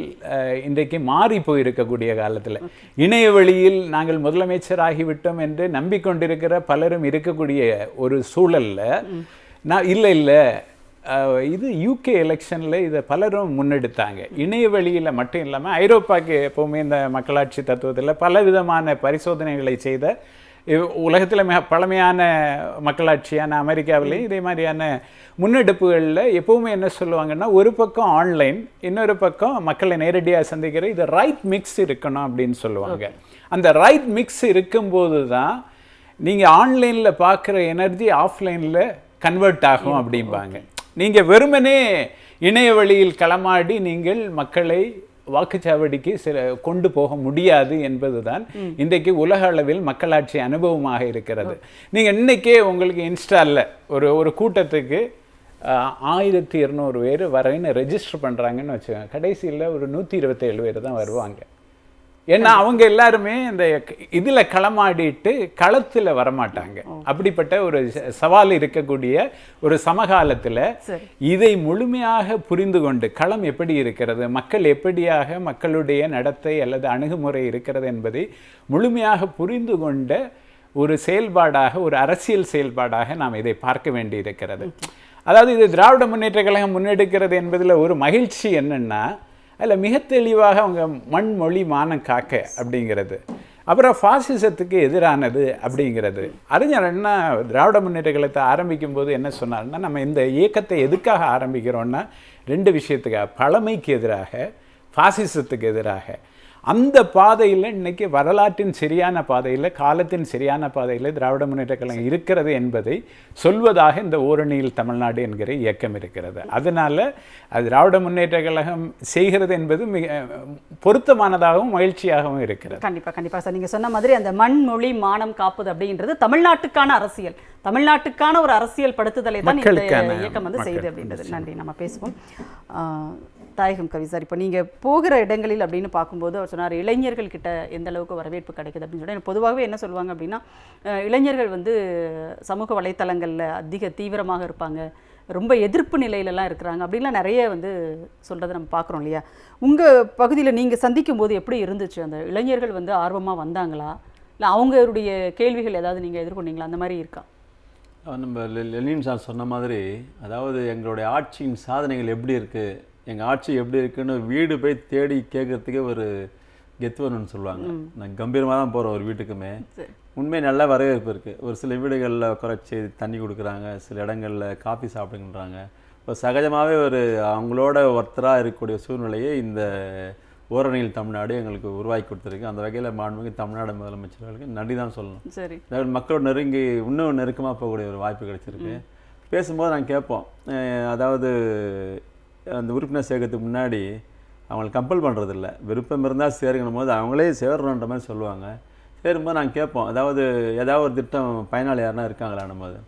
இன்றைக்கு மாறி போயிருக்கக்கூடிய காலத்தில் இணைய வழியில் நாங்கள் முதலமைச்சர் ஆகிவிட்டோம் என்று நம்பிக்கொண்டிருக்கிற பலரும் இருக்கக்கூடிய ஒரு சூழலில் நான் இல்லை இது யூகே எலெக்ஷனில் இதை பலரும் முன்னெடுத்தாங்க. இணைய வழியில் மட்டும் இல்லாமல் ஐரோப்பாவுக்கு எப்போவுமே இந்த மக்களாட்சி தத்துவத்தில் பல விதமான பரிசோதனைகளை செய்த, உலகத்தில் மிக பழமையான மக்களாட்சியான அமெரிக்காவிலேயும் இதே மாதிரியான முன்னெடுப்புகளில் எப்போவுமே என்ன சொல்லுவாங்கன்னா, ஒரு பக்கம் ஆன்லைன், இன்னொரு பக்கம் மக்களை நேரடியாக சந்திக்கிற, இது ரைட் மிக்ஸ் இருக்கணும் அப்படின்னு சொல்லுவாங்க. அந்த ரைட் மிக்ஸ் இருக்கும்போது தான் நீங்கள் ஆன்லைனில் பார்க்குற எனர்ஜி ஆஃப்லைனில் கன்வெர்ட் ஆகும் அப்படிம்பாங்க. நீங்கள் வெறுமனே இணைய வழியில் களமாடி நீங்கள் மக்களை வாக்குச்சாவடிக்கு கொண்டு போக முடியாது என்பதுதான் இன்றைக்கு உலக அளவில் மக்களாட்சி அனுபவமாக இருக்கிறது. நீங்கள் இன்னைக்கே உங்களுக்கு இன்ஸ்டாலில் ஒரு கூட்டத்துக்கு 1200 பேர் வரைன்னு ரெஜிஸ்டர் பண்ணுறாங்கன்னு வச்சுக்கோங்க. கடைசியில் ஒரு 127 பேர் தான் வருவாங்க. ஏன்னா அவங்க எல்லாருமே இந்த இதில் களமாடிட்டு களத்தில் வரமாட்டாங்க. அப்படிப்பட்ட ஒரு சவால் இருக்கக்கூடிய ஒரு சமகாலத்தில் இதை முழுமையாக புரிந்து கொண்டு களம் எப்படி இருக்கிறது, மக்கள் எப்படியாக மக்களுடைய நடத்தை அல்லது அணுகுமுறை இருக்கிறது என்பதை முழுமையாக புரிந்து கொண்ட ஒரு செயல்பாடாக, ஒரு அரசியல் செயல்பாடாக நாம் இதை பார்க்க வேண்டியிருக்கிறது. அதாவது இது திராவிட முன்னேற்ற கழகம் முன்னெடுக்கிறது என்பதில் ஒரு மகிழ்ச்சி என்னென்னா, அதில் மிக தெளிவாக அவங்க மண் மொழி மானம் காக்க அப்படிங்கிறது, அப்புறம் ஃபாசிசத்துக்கு எதிரானது அப்படிங்கிறது. அறிஞர் அண்ணா திராவிட முன்னேற்ற கழகத்தை ஆரம்பிக்கும் போது என்ன சொன்னார்னா, நம்ம இந்த இயக்கத்தை எதுக்காக ஆரம்பிக்கிறோன்னா 2 விஷயத்துக்காக, பழமைக்கு எதிராக, ஃபாசிசத்துக்கு எதிராக. அந்த பாதையில் இன்னைக்கு வரலாற்றின் சரியான பாதையில், காலத்தின் சரியான பாதையில் திராவிட முன்னேற்ற கழகம் இருக்கிறது என்பதை சொல்வதாக இந்த ஓரணியில் தமிழ்நாடு என்கிற இயக்கம் இருக்கிறது. அதனால் அது திராவிட முன்னேற்ற கழகம் செய்கிறது என்பது மிக பொருத்தமானதாகவும் மகிழ்ச்சியாகவும் இருக்கிறது. கண்டிப்பாக சார், நீங்கள் சொன்ன மாதிரி அந்த மண் மொழி மானம் காப்பது அப்படின்றது தமிழ்நாட்டுக்கான அரசியல், தமிழ்நாட்டுக்கான ஒரு அரசியல் படுத்துதலை தான் இந்த இயக்கம் வந்து செய்யுது அப்படின்றது. நன்றி, நம்ம பேசுவோம். தாயகம் கவி சார், இப்போ நீங்கள் போகிற இடங்களில் அப்படின்னு பார்க்கும்போது அவர் சொன்னார் இளைஞர்கள் கிட்ட எந்த அளவுக்கு வரவேற்பு கிடைக்குது அப்படின்னு சொல்லி. பொதுவாகவே என்ன சொல்லுவாங்க அப்படின்னா, இளைஞர்கள் வந்து சமூக வலைத்தளங்களில் அதிக தீவிரமாக இருப்பாங்க, ரொம்ப எதிர்ப்பு நிலையிலலாம் இருக்கிறாங்க அப்படின்லாம் நிறைய வந்து சொல்கிறத நம்ம பார்க்குறோம் இல்லையா? உங்கள் பகுதியில் நீங்கள் சந்திக்கும் போது எப்படி இருந்துச்சு? அந்த இளைஞர்கள் வந்து ஆர்வமாக வந்தாங்களா, இல்லை அவங்களுடைய கேள்விகள் ஏதாவது நீங்கள் எதிர்கொண்டீங்களா? அந்த மாதிரி இருக்கா? நம்ம லெனின் சார் சொன்ன மாதிரி, அதாவது எங்களுடைய ஆட்சியின் சாதனைகள் எப்படி இருக்குது, எங்கள் ஆட்சி எப்படி இருக்குன்னு வீடு போய் தேடி கேட்கறதுக்கே ஒரு கெத்துவனுன்னு சொல்லுவாங்க. நான் கம்பீரமாக தான் போகிறோம் ஒரு வீட்டுக்குமே. உண்மையை நல்ல வரவேற்பு இருக்குது. ஒரு சில வீடுகளில் குறைச்சி தண்ணி கொடுக்குறாங்க, சில இடங்களில் காஃபி சாப்பிடுங்கன்றாங்க. இப்போ சகஜமாகவே அவங்களோட ஒருத்தராக இருக்கக்கூடிய சூழ்நிலையை இந்த ஓரணியில் தமிழ்நாடு எங்களுக்கு உருவாக்கி கொடுத்துருக்கு. அந்த வகையில் மாண்புமிகு தமிழ்நாடு முதலமைச்சர்களுக்கு நன்றி தான் சொல்லணும். சரி, மக்களோட இன்னும் நெருக்கமாக போகக்கூடிய ஒரு வாய்ப்பு கிடைச்சிருக்கு. பேசும்போது நாங்கள் கேட்போம், அதாவது அந்த உறுப்பினர் சேர்க்கறதுக்கு முன்னாடி அவங்களை கம்பல் பண்ணுறதில்ல, விருப்பம் இருந்தால் சேருங்கணும் போது அவங்களே சேரணுன்ற மாதிரி சொல்லுவாங்க. சேரும்போது நாங்கள் கேட்போம், ஏதாவது ஒரு திட்டம் பயனாளி யாருன்னா இருக்காங்களா நம்ம அது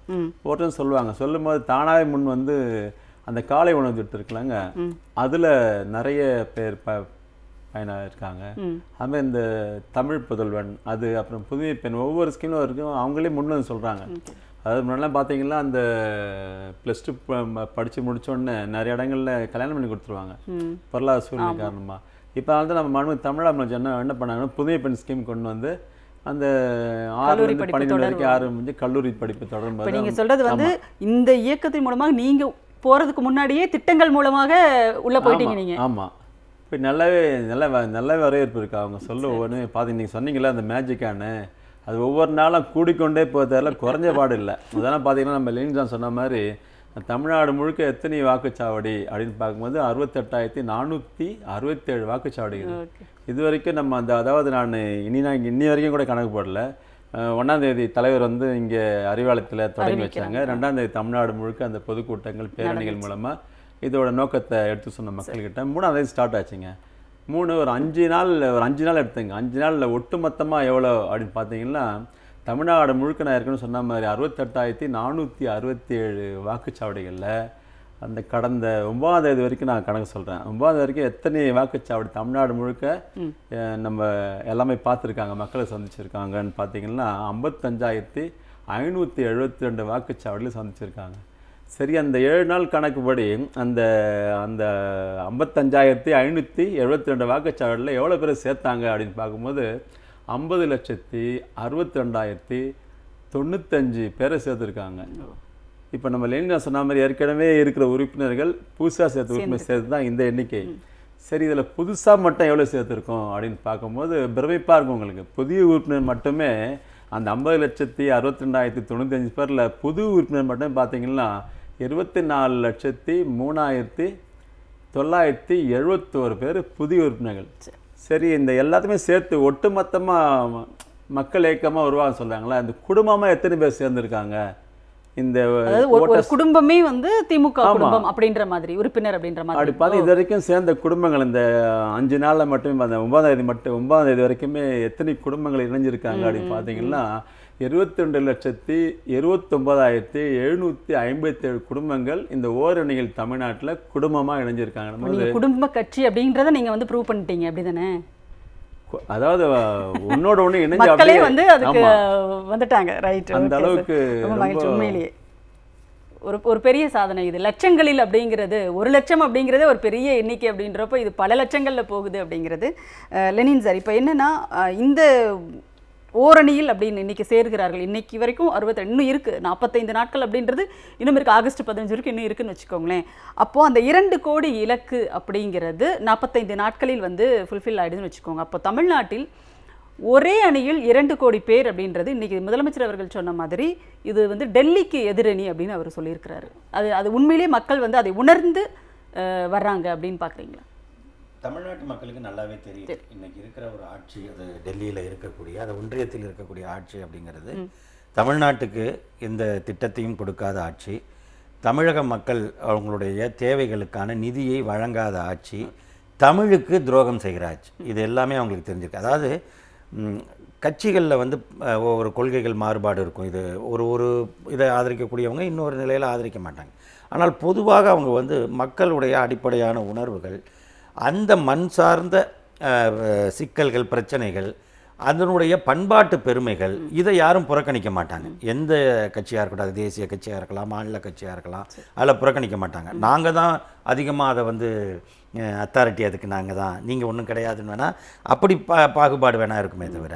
ஒருத்தர் சொல்லுவாங்க. சொல்லும்போது தானாகவே முன் வந்து அந்த காலை உணவு திட்டம் இருக்குல்லங்க, அதில் நிறைய பேர் பயனாக இருக்காங்க. அதுமாதிரி இந்த தமிழ் புதல்வன், அது அப்புறம் புதுமை பெண், ஒவ்வொரு ஸ்கீமும் இருக்கும், அவங்களே முன் வந்து சொல்கிறாங்க. அதாவது முன்னெல்லாம் பார்த்தீங்கன்னா அந்த +2 படித்து முடித்தோடனே நிறைய இடங்களில் கல்யாணம் பண்ணி கொடுத்துருவாங்க பொருளாதார சூழ்நிலை காரணமாக. இப்போ வந்து நம்ம மாண்புமிகு தமிழ்நாடு என்ன பண்ணாங்கன்னா புதுமை பெண் ஸ்கீம் கொண்டு வந்து அந்த 6-12 வரைக்கும் ஆரம்பிச்சு கல்லூரி படிப்பு தொடரும். நீங்கள் சொல்கிறது வந்து இந்த இயக்கத்தின் மூலமாக நீங்கள் போகிறதுக்கு முன்னாடியே திட்டங்கள் மூலமாக உள்ளே போயிட்டீங்க நீங்கள். ஆமாம், இப்போ நல்லாவே வரவேற்பு இருக்குது. அவங்க சொல்ல ஒன்று பார்த்து நீங்கள் சொன்னீங்களே அந்த மேஜிக்கான, அது ஒவ்வொரு நாளும் கூடிக்கொண்டே போகிறதால குறைஞ்ச பாடு இல்லை. அதெல்லாம் பார்த்தீங்கன்னா நம்ம லெனின் சார் சொன்ன மாதிரி தமிழ்நாடு முழுக்க எத்தனை வாக்குச்சாவடி அப்படின்னு பார்க்கும்போது 68,467 வாக்குச்சாவடிகள் இது வரைக்கும். நம்ம அதாவது நான் இன்னி வரைக்கும் கூட கணக்கு போடல. 1ஆம் தேதி தலைவர் வந்து இங்கே அறிவாலயத்தில் தொடங்கி வச்சாங்க. 2ஆம் தேதி தமிழ்நாடு முழுக்க அந்த பொதுக்கூட்டங்கள் பேரணிகள் மூலமாக இதோட நோக்கத்தை எடுத்து சொன்ன மக்கள்கிட்ட 3ஆம் தேதி ஸ்டார்ட் ஆச்சுங்க. ஒரு 5 நாள் எடுத்துங்க. 5 நாளில் ஒட்டுமொத்தமாக எவ்வளோ அப்படின்னு பார்த்தீங்கன்னா தமிழ்நாடு முழுக்க நான் இருக்குன்னு சொன்ன மாதிரி 68,467 வாக்குச்சாவடிகளில் அந்த கடந்த 9ஆம் தேதி வரைக்கும் நான் கணக்கு சொல்கிறேன். 9ஆம் தேதி வரைக்கும் எத்தனை வாக்குச்சாவடி தமிழ்நாடு முழுக்க நம்ம எல்லாமே பார்த்துருக்காங்க, மக்களை சந்திச்சிருக்காங்கன்னு பார்த்தீங்கன்னா 55,572 வாக்குச்சாவடியில் சந்திச்சிருக்காங்க. சரி, அந்த 7 நாள் கணக்குப்படி அந்த அந்த 55,572 வாக்குச்சாவடியில் எவ்வளோ பேர் சேர்த்தாங்க அப்படின்னு பார்க்கும்போது 50,62,095 பேரை சேர்த்துருக்காங்க. இப்போ நம்ம லெனினா சொன்ன மாதிரி ஏற்கனவே இருக்கிற உறுப்பினர்கள் புதுசாக சேர்த்து உறுப்பினர் சேர்த்து தான் இந்த எண்ணிக்கை. சரி, இதில் புதுசாக மட்டும் எவ்வளோ சேர்த்துருக்கோம் அப்படின்னு பார்க்கும்போது பிரமிப்பாக இருக்கும் உங்களுக்கு. புதிய உறுப்பினர் மட்டுமே அந்த 50,62,095 பேரில் புது உறுப்பினர் மட்டும் பார்த்தீங்கன்னா 24,03,971 பேர் புதிய உறுப்பினர்கள். சரி இந்த எல்லாத்தையுமே சேர்த்து ஒட்டுமொத்தமாக மக்கள் ஏக்கமாக உருவாக சொல்கிறாங்களா, இந்த குடும்பமாக எத்தனை பேர் சேர்ந்துருக்காங்க இந்த அதாவது ஒரு குடும்பமே வந்து திமுக குடும்பம் அப்படின்ற மாதிரி உறுப்பினர் அப்படின்ற மாதிரி அப்படி பார்த்து இது வரைக்கும் சேர்ந்த குடும்பங்கள் இந்த 5 நாளில் மட்டுமே அந்த 9ஆம் தேதி வரைக்குமே எத்தனை குடும்பங்கள் இணைஞ்சிருக்காங்க அப்படின்னு பார்த்தீங்கன்னா 22,29,757 குடும்பங்கள் இந்த ஓரணிகள் தமிழ்நாட்டில் குடும்பமாக இணைஞ்சிருக்காங்க. நீங்க குடும்ப கட்சி அப்படின்றத நீங்க வந்து ப்ரூவ் பண்ணிட்டீங்க அப்படிதானே? அதாவது ஒன்னோட ஒன்று இணைஞ்சு மக்களே வந்து அதுக்கு வந்துட்டாங்க. ரைட், அந்த அளவுக்கு உண்மையிலேயே ஒரு பெரிய சாதனை இது. லட்சங்களில் அப்படிங்கிறது 1 லட்சம் அப்படிங்கிறதே ஒரு பெரிய எண்ணிக்கை அப்படின்றப்போ இது பல லட்சங்களில் போகுது அப்படிங்கிறது. லெனின் சார், இப்போ என்னன்னா இந்த ஓரணியில் அப்படின்னு இன்னைக்கு சேர்கிறார்கள். இன்னைக்கு வரைக்கும் 62 இன்னும் இருக்குது, 45 நாட்கள் அப்படின்றது இன்னும் இருக்குது. ஆகஸ்ட் 15 வரைக்கும் இன்னும் இருக்குன்னு வச்சுக்கோங்களேன். அப்போது அந்த 2 கோடி இலக்கு அப்படிங்கிறது 45 நாட்களில் வந்து ஃபுல்ஃபில் ஆகிடுதுன்னு வச்சுக்கோங்க. அப்போ தமிழ்நாட்டில் ஒரே அணியில் 2 கோடி பேர் அப்படின்றது இன்றைக்கி முதலமைச்சர் அவர்கள் சொன்ன மாதிரி இது வந்து டெல்லிக்கு எதிரணி அப்படின்னு அவர் சொல்லியிருக்கிறாரு. அது உண்மையிலேயே மக்கள் வந்து அதை உணர்ந்து வர்றாங்க அப்படின்னு பார்க்குறீங்களா? தமிழ்நாட்டு மக்களுக்கு நல்லாவே தெரியும் இன்னைக்கு இருக்கிற ஒரு ஆட்சி, அது டெல்லியில் இருக்கக்கூடிய, அது ஒன்றியத்தில் இருக்கக்கூடிய ஆட்சி அப்படிங்கிறது தமிழ்நாட்டுக்கு எந்த திட்டத்தையும் கொடுக்காத ஆட்சி, தமிழக மக்கள் அவங்களுடைய தேவைகளுக்கான நிதியை வழங்காத ஆட்சி, தமிழுக்கு துரோகம் செய்கிற ஆட்சி. இது எல்லாமே அவங்களுக்கு தெரிஞ்சிருக்கு. அதாவது கட்சிகளில் வந்து ஒவ்வொரு கொள்கைகள் மாறுபாடு இருக்கும். இது ஒரு இதை ஆதரிக்கக்கூடியவங்க இன்னொரு நிலையில் ஆதரிக்க மாட்டாங்க. ஆனால் பொதுவாக அவங்க வந்து மக்களுடைய அடிப்படையான உணர்வுகள், அந்த மண் சார்ந்த சிக்கல்கள், பிரச்சனைகள், அதனுடைய பண்பாட்டு பெருமைகள், இதை யாரும் புறக்கணிக்க மாட்டாங்க. எந்த கட்சியாக இருக்கட்டும், அது தேசிய கட்சியாக இருக்கலாம், மாநில கட்சியாக இருக்கலாம், அதில் புறக்கணிக்க மாட்டாங்க. நாங்கள் தான் அதிகமாக அதை வந்து அத்தாரிட்டி, அதுக்கு நாங்கள் தான், நீங்கள் ஒன்றும் கிடையாதுன்னு வேணால் அப்படி பாகுபாடு வேணா இருக்குமே தவிர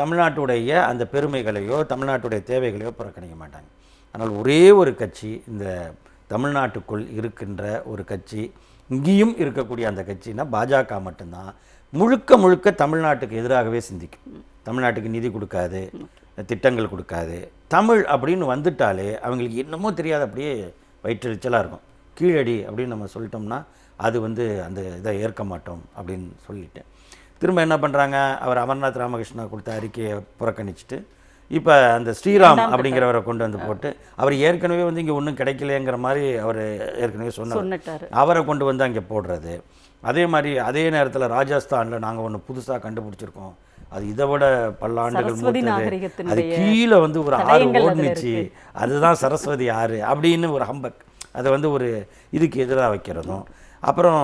தமிழ்நாட்டுடைய அந்த பெருமைகளையோ தமிழ்நாட்டுடைய தேவைகளையோ புறக்கணிக்க மாட்டாங்க. ஆனால் ஒரே ஒரு கட்சி, இந்த தமிழ்நாட்டுக்குள் இருக்கின்ற ஒரு கட்சி, இங்கேயும் இருக்கக்கூடிய அந்த கட்சினா பாஜக மட்டும்தான். முழுக்க தமிழ்நாட்டுக்கு எதிராகவே சிந்திக்கும். தமிழ்நாட்டுக்கு நிதி கொடுக்காது, திட்டங்கள் கொடுக்காது. தமிழ் அப்படின்னு வந்துட்டாலே அவங்களுக்கு என்னமோ தெரியாது, அப்படியே வயிற்றெரிச்சலாக இருக்கும். கீழடி அப்படின்னு நம்ம சொல்லிட்டோம்னா அது வந்து அந்த இதை ஏற்க மாட்டோம் அப்படின்னு சொல்லிட்டு திரும்ப என்ன பண்ணுறாங்க, அவர் அமர்நாத் ராமகிருஷ்ணா கொடுத்த அறிக்கையை புறக்கணிச்சிட்டு இப்போ அந்த ஸ்ரீராம் அப்படிங்கிறவரை கொண்டு வந்து போட்டு, அவர் ஏற்கனவே வந்து இங்கே ஒன்றும் கிடைக்கலைங்கிற மாதிரி அவர் ஏற்கனவே சொன்னார், அவரை கொண்டு வந்து அங்கே போடுறது. அதே மாதிரி அதே நேரத்தில் ராஜஸ்தானில் நாங்கள் ஒன்று புதுசாக கண்டுபிடிச்சிருக்கோம், அது இதை விட பல்லாண்டுகள் மூத்தது, அது கீழே வந்து ஒரு ஆறு ஓடுனுச்சு, அதுதான் சரஸ்வதி ஆறு அப்படின்னு ஒரு ஹம்பக், அதை வந்து ஒரு இதுக்கு எதிராக வைக்கிறதும், அப்புறம்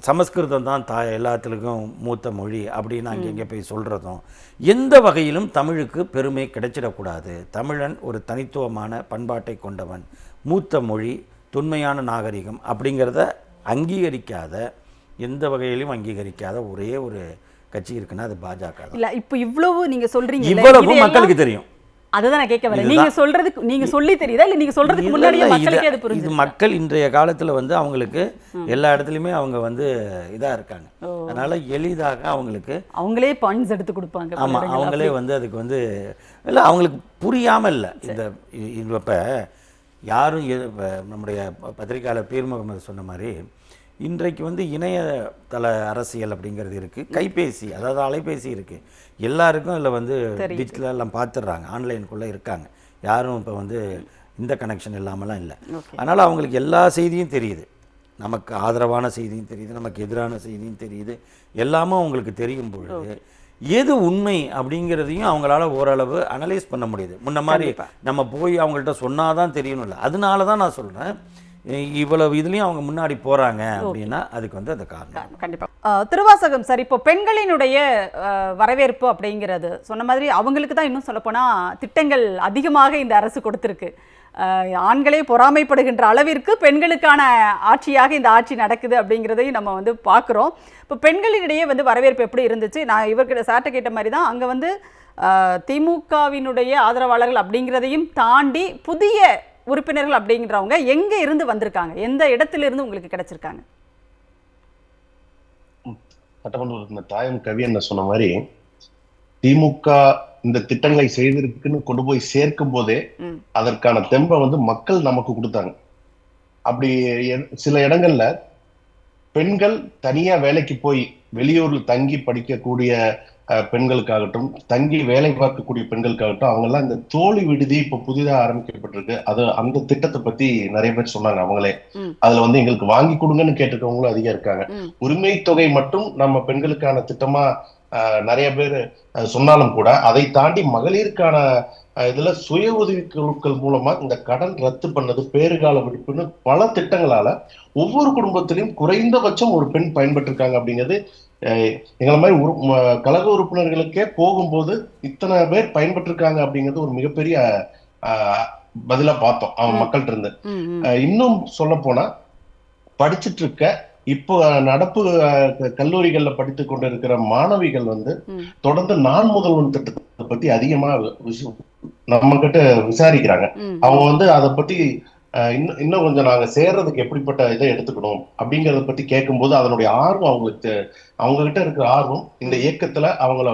சமஸ்கிருதம் தான் எல்லாத்துக்கும் மூத்த மொழி அப்படின்னு அங்கங்கே போய் சொல்கிறதும், எந்த வகையிலும் தமிழுக்கு பெருமை கிடைச்சிடக்கூடாது. தமிழன் ஒரு தனித்துவமான பண்பாட்டை கொண்டவன், மூத்த மொழி, தொன்மையான நாகரிகம் அப்படிங்கிறத அங்கீகரிக்காத, எந்த வகையிலும் அங்கீகரிக்காத ஒரே ஒரு கட்சி இருக்குன்னா அது பாஜக. இல்லை, இப்போ இவ்வளவு நீங்கள் சொல்கிறீங்க, இவ்வளவு மக்களுக்கு தெரியும். அதுதான் நான் கேட்க வரேன். நீங்க சொல்றதுக்கு, நீங்க சொல்லி தெரியுதா இல்ல நீங்க சொல்றதுக்கு முன்னாடியே மக்களுக்கு அது புரியுது? இது மக்கள் இன்றைய காலத்துல வந்து அவங்களுக்கு எல்லா இடத்துலயுமே அவங்க வந்து இதா இருக்காங்க. அதனால எளிதாக அவங்களே பாயிண்ட்ஸ் எடுத்து கொடுப்பாங்க. ஆமா, அவங்களே வந்து அதுக்கு வந்து இல்ல, அவங்களுக்கு புரியாம இல்லை. இப்ப யாரும் நம்முடைய பத்திரிகையாளர் பீர் முகமது சொன்ன மாதிரி இன்றைக்கு வந்து இணையதள அரசியல் அப்படிங்கிறது இருக்குது, கைபேசி அதாவது அலைபேசி இருக்குது, எல்லாருக்கும் அதில் வந்து டிஜிட்டலாக எல்லாம் பார்த்துடுறாங்க, ஆன்லைனுக்குள்ளே இருக்காங்க, யாரும் இப்போ வந்து இந்த கனெக்ஷன் இல்லாமலாம் இல்லை. அதனால் அவங்களுக்கு எல்லா செய்தியும் தெரியுது, நமக்கு ஆதரவான செய்தியும் தெரியுது, நமக்கு எதிரான செய்தியும் தெரியுது, எல்லாமும் அவங்களுக்கு தெரியும் பொழுது எது உண்மை அப்படிங்கிறதையும் அவங்களால ஓரளவு அனலைஸ் பண்ண முடியுது. முன்ன மாதிரி நம்ம போய் அவங்கள்ட்ட சொன்னாதான் தெரியணும்ல. அதனால தான் நான் சொல்கிறேன், இவ்வளவு இதுலயும் அவங்க முன்னாடி போறாங்க அப்படின்னா அதுக்கு வந்து அந்த காரணம். கண்டிப்பா. திருவாசகம் சார், இப்போ பெண்களினுடைய வரவேற்பு அப்படிங்கிறது சொன்ன மாதிரி அவங்களுக்கு தான் இன்னும் சொல்லப்போனா திட்டங்கள் அதிகமாக இந்த அரசு கொடுத்துருக்கு. ஆண்களே பொறாமைப்படுகின்ற அளவிற்கு பெண்களுக்கான ஆட்சியாக இந்த ஆட்சி நடக்குது அப்படிங்கிறதையும் நம்ம வந்து பார்க்குறோம். இப்போ பெண்களிடையே வந்து வரவேற்பு எப்படி இருந்துச்சு? நான் இவர்கிட்ட சாட்டை கேட்ட மாதிரி தான் அங்கே வந்து திமுகவினுடைய ஆதரவாளர்கள் அப்படிங்கிறதையும் தாண்டி புதிய உறுப்பினர்கள் அப்படிங்கிறவங்க எங்க இருந்து வந்திருக்காங்க, எந்த இடத்துல இருந்து உங்களுக்கு கிடைச்சிருக்காங்க? சட்டமன்ற உறுப்பினர் தாயம் கவி என்ன சொன்ன மாதிரி திமுக இந்த திட்டங்களை செய்திருக்குன்னு கொண்டு போய் சேர்க்கும் போதே அதற்கான தெம்பை வந்து மக்கள் நமக்கு கொடுத்தாங்க. அப்படி சில இடங்கள்ல பெண்கள் தனியா வேலைக்கு போய் வெளியூர்ல தங்கி படிக்கக்கூடிய பெண்களுக்காகட்டும், தங்கி வேலை பார்க்கக்கூடிய பெண்களுக்காகட்டும், அவங்க எல்லாம் இந்த தோழி விடுதி இப்ப புதிதாக ஆரம்பிக்கப்பட்டிருக்கு. அது அந்த திட்டத்தை பத்தி நிறைய பேர் சொன்னாங்க. அவங்களே அதுல வந்து எங்களுக்கு வாங்கி கொடுங்கன்னு கேட்டிருக்கவங்களும் அதிகம் இருக்காங்க. உரிமை தொகை மட்டும் நம்ம பெண்களுக்கான திட்டமா நிறைய பேர் சொன்னாலும் கூட, அதை தாண்டி மகளிருக்கான இதுல சுய உதவி குழுக்கள் மூலமா இந்த கடன் ரத்து பண்ணது, பேறுகால விடுப்புன்னு பல திட்டங்களால ஒவ்வொரு குடும்பத்திலையும் குறைந்தபட்சம் ஒரு பெண் பயன்பட்டிருக்காங்க. அப்படிங்கிறது எங்களை மாதிரி கழக உறுப்பினர்களுக்கே போகும்போது இத்தனை பேர் பயன்பட்டிருக்காங்க அப்படிங்கிறது ஒரு மிகப்பெரிய பதிலா பார்த்தோம் அவங்க மக்கள்கிட்ட இருந்து. இன்னும் சொல்ல போனா, படிச்சுட்டு இருக்க இப்போ நடப்பு கல்லூரிகள்ல படித்துக் கொண்டிருக்கிற மாணவிகள் வந்து தொடர்ந்து நான் முதல்வன் திட்டத்தை பத்தி அதிகமா நம்ம கிட்ட விசாரிக்கிறாங்க. அவங்க வந்து அதை பத்தி இன்னும் கொஞ்சம் நாங்க சேர்றதுக்கு எப்படிப்பட்ட இதை எடுத்துக்கணும் அப்படிங்கறத பத்தி கேட்கும்போது அதனுடைய ஆர்வம் அவங்க கிட்ட இருக்கிற ஆர்வம் இந்த இயக்கத்துல அவங்கள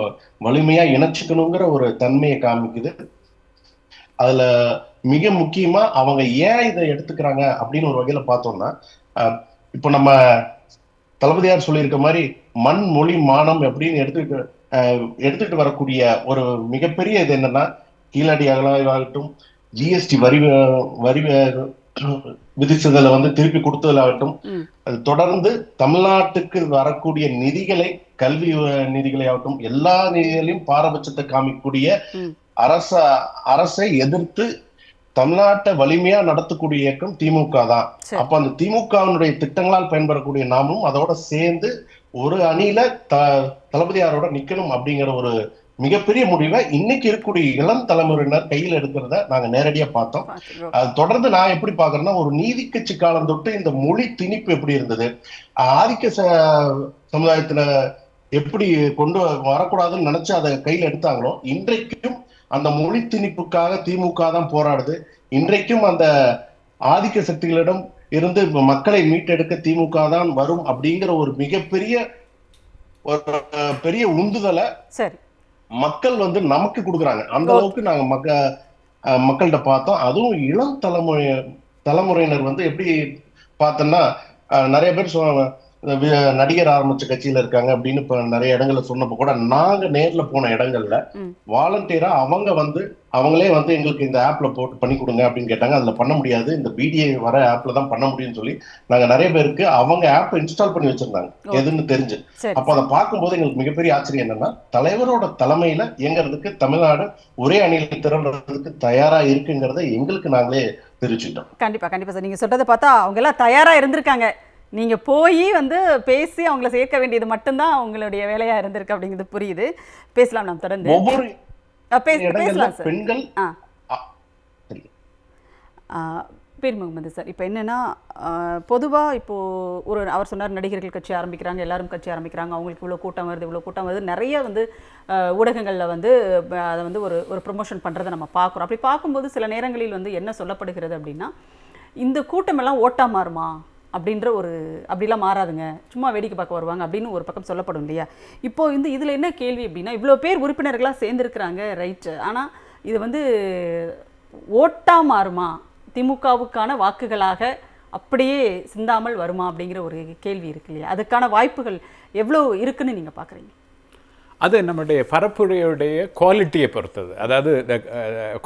வலிமையா இணைச்சுக்கணுங்கிற ஒரு தன்மையை காமிக்குது. அதுல மிக முக்கியமா அவங்க ஏன் இதை எடுத்துக்கிறாங்க அப்படின்னு ஒரு வகையில பார்த்தோம்னா, இப்போ நம்ம தளபதியார் சொல்லியிருக்க மாதிரி மண் மொழி மானம் அப்படின்னு எடுத்துக்கிட்டு வரக்கூடிய ஒரு மிகப்பெரிய இது என்னன்னா, கீழடி அகலாய்வாகட்டும், ஜிஎஸ்டி வரி விதிச்சதுல வந்து திருப்பி கொடுத்ததாகட்டும், அது தொடர்ந்து தமிழ்நாட்டுக்கு வரக்கூடிய நிதிகளை, கல்வி நிதிகளை ஆகட்டும், எல்லா நிதிகளையும் பாரபட்சத்தை காமிக்கக்கூடிய அரசை எதிர்த்து தமிழ்நாட்டை வலிமையா நடத்தக்கூடிய இயக்கம் திமுக தான். அப்ப அந்த திமுகவினுடைய திட்டங்களால் பயன்பெறக்கூடிய நாமும் அதோட சேர்ந்து ஒரு அணியில தளபதியாரோட நிக்கணும் அப்படிங்கிற ஒரு மிகப்பெரிய முடிவை இன்னைக்கு இருக்கக்கூடிய இளம் தலைமுறையினர் கையில் எடுக்கிறத நாங்க நேரடியா பார்த்தோம். அது தொடர்ந்து நான் எப்படி பாக்குறேன்னா, ஒரு நீதி கட்சி காலம் தொட்டு இந்த மொழி திணிப்பு எப்படி இருந்தது, ஆதிக்க சமுதாயத்துல எப்படி கொண்டு வரக்கூடாதுன்னு நினைச்சு அதை கையில் எடுத்தாங்களோ, இன்றைக்கும் அந்த மொழி திணிப்புக்காக திமுக தான் போராடுது. இன்றைக்கும் அந்த ஆதிக்க சக்திகளிடம் இருந்து மக்களை மீட்டெடுக்க திமுக தான் வரும் அப்படிங்கிற ஒரு மிகப்பெரிய ஒரு பெரிய உந்துதலை மக்கள் வந்து நமக்கு கொடுக்குறாங்க. அந்த அளவுக்கு நாங்க மக்கள்கிட்ட பார்த்தோம். அதுவும் இளம் தலைமுறையினர் வந்து எப்படி பார்த்தோம்னா, நிறைய பேர் நடிகர் ஆரம்பிச்ச கட்சியில இருக்காங்க அப்படின்னு இப்ப நிறைய இடங்கள்ல சொன்னப்போ கூட, நாங்க நேர்ல போன இடங்கள்ல வாலண்டியரா அவங்களே வந்து எங்களுக்கு இந்த ஆப்ல போட்டு பண்ணி கொடுங்க அப்படின்னு கேட்டாங்க. அதுல பண்ண முடியாது, இந்த பிடிஐ வர ஆப்ல தான் பண்ண முடியும்னு சொல்லி நாங்க நிறைய பேருக்கு அவங்க ஆப் இன்ஸ்டால் பண்ணி வச்சிருந்தாங்க எதுன்னு தெரிஞ்சு. அப்ப அதை பார்க்கும்போது எங்களுக்கு மிகப்பெரிய ஆச்சரியம் என்னன்னா, தலைவரோட தலைமையில இயங்குறதுக்கு தமிழ்நாடு ஒரே அணியில் திரள்றதுக்கு தயாரா இருக்குங்கிறத எங்களுக்கு நாங்களே தெரிவிச்சுட்டோம். கண்டிப்பா கண்டிப்பா சார், நீங்க சொல்றதை பார்த்தா அவங்க எல்லாம் தயாரா இருந்திருக்காங்க. நீங்க போய் வந்து பேசி அவங்கள சேர்க்க வேண்டியது மட்டும்தான் அவங்களுடைய வேலையா இருந்திருக்கு அப்படிங்கிறது புரியுது. பேசலாம் நாம் தொடர்ந்து. ஒவ்வொரு பேசலாம் சார். பெண்கள் பேர் முகமது சார், இப்போ என்னென்னா பொதுவாக இப்போது அவர் சொன்னார், நடிகர்கள் கட்சி ஆரம்பிக்கிறாங்க, எல்லாரும் கட்சி ஆரம்பிக்கிறாங்க, அவங்களுக்கு இவ்வளோ கூட்டம் வருது, நிறைய வந்து ஊடகங்களில் வந்து அதை வந்து ஒரு ப்ரொமோஷன் பண்ணுறதை நம்ம பார்க்குறோம். அப்படி பார்க்கும்போது சில நேரங்களில் வந்து என்ன சொல்லப்படுகிறது அப்படின்னா, இந்த கூட்டமெல்லாம் ஓட்டா மாறுமா அப்படின்ற அப்படிலாம் மாறாதுங்க, சும்மா வேடிக்கை பார்க்க வருவாங்க அப்படின்னு ஒரு பக்கம் சொல்லப்படும் இல்லையா. இப்போ இதில் என்ன கேள்வி அப்படின்னா, இவ்வளோ பேர் உறுப்பினர்களாக சேர்ந்துருக்குறாங்க, ரைட்டு, ஆனால் இது வந்து ஓட்டா மாறுமா, திமுகவுக்கான வாக்குகளாக அப்படியே சிந்தாமல் வருமா அப்படிங்கிற ஒரு கேள்வி இருக்கு இல்லையா. அதுக்கான வாய்ப்புகள் எவ்வளோ இருக்குன்னு நீங்கள் பார்க்குறீங்க? அது நம்முடைய பரப்புரையுடைய குவாலிட்டியை பொறுத்தது. அதாவது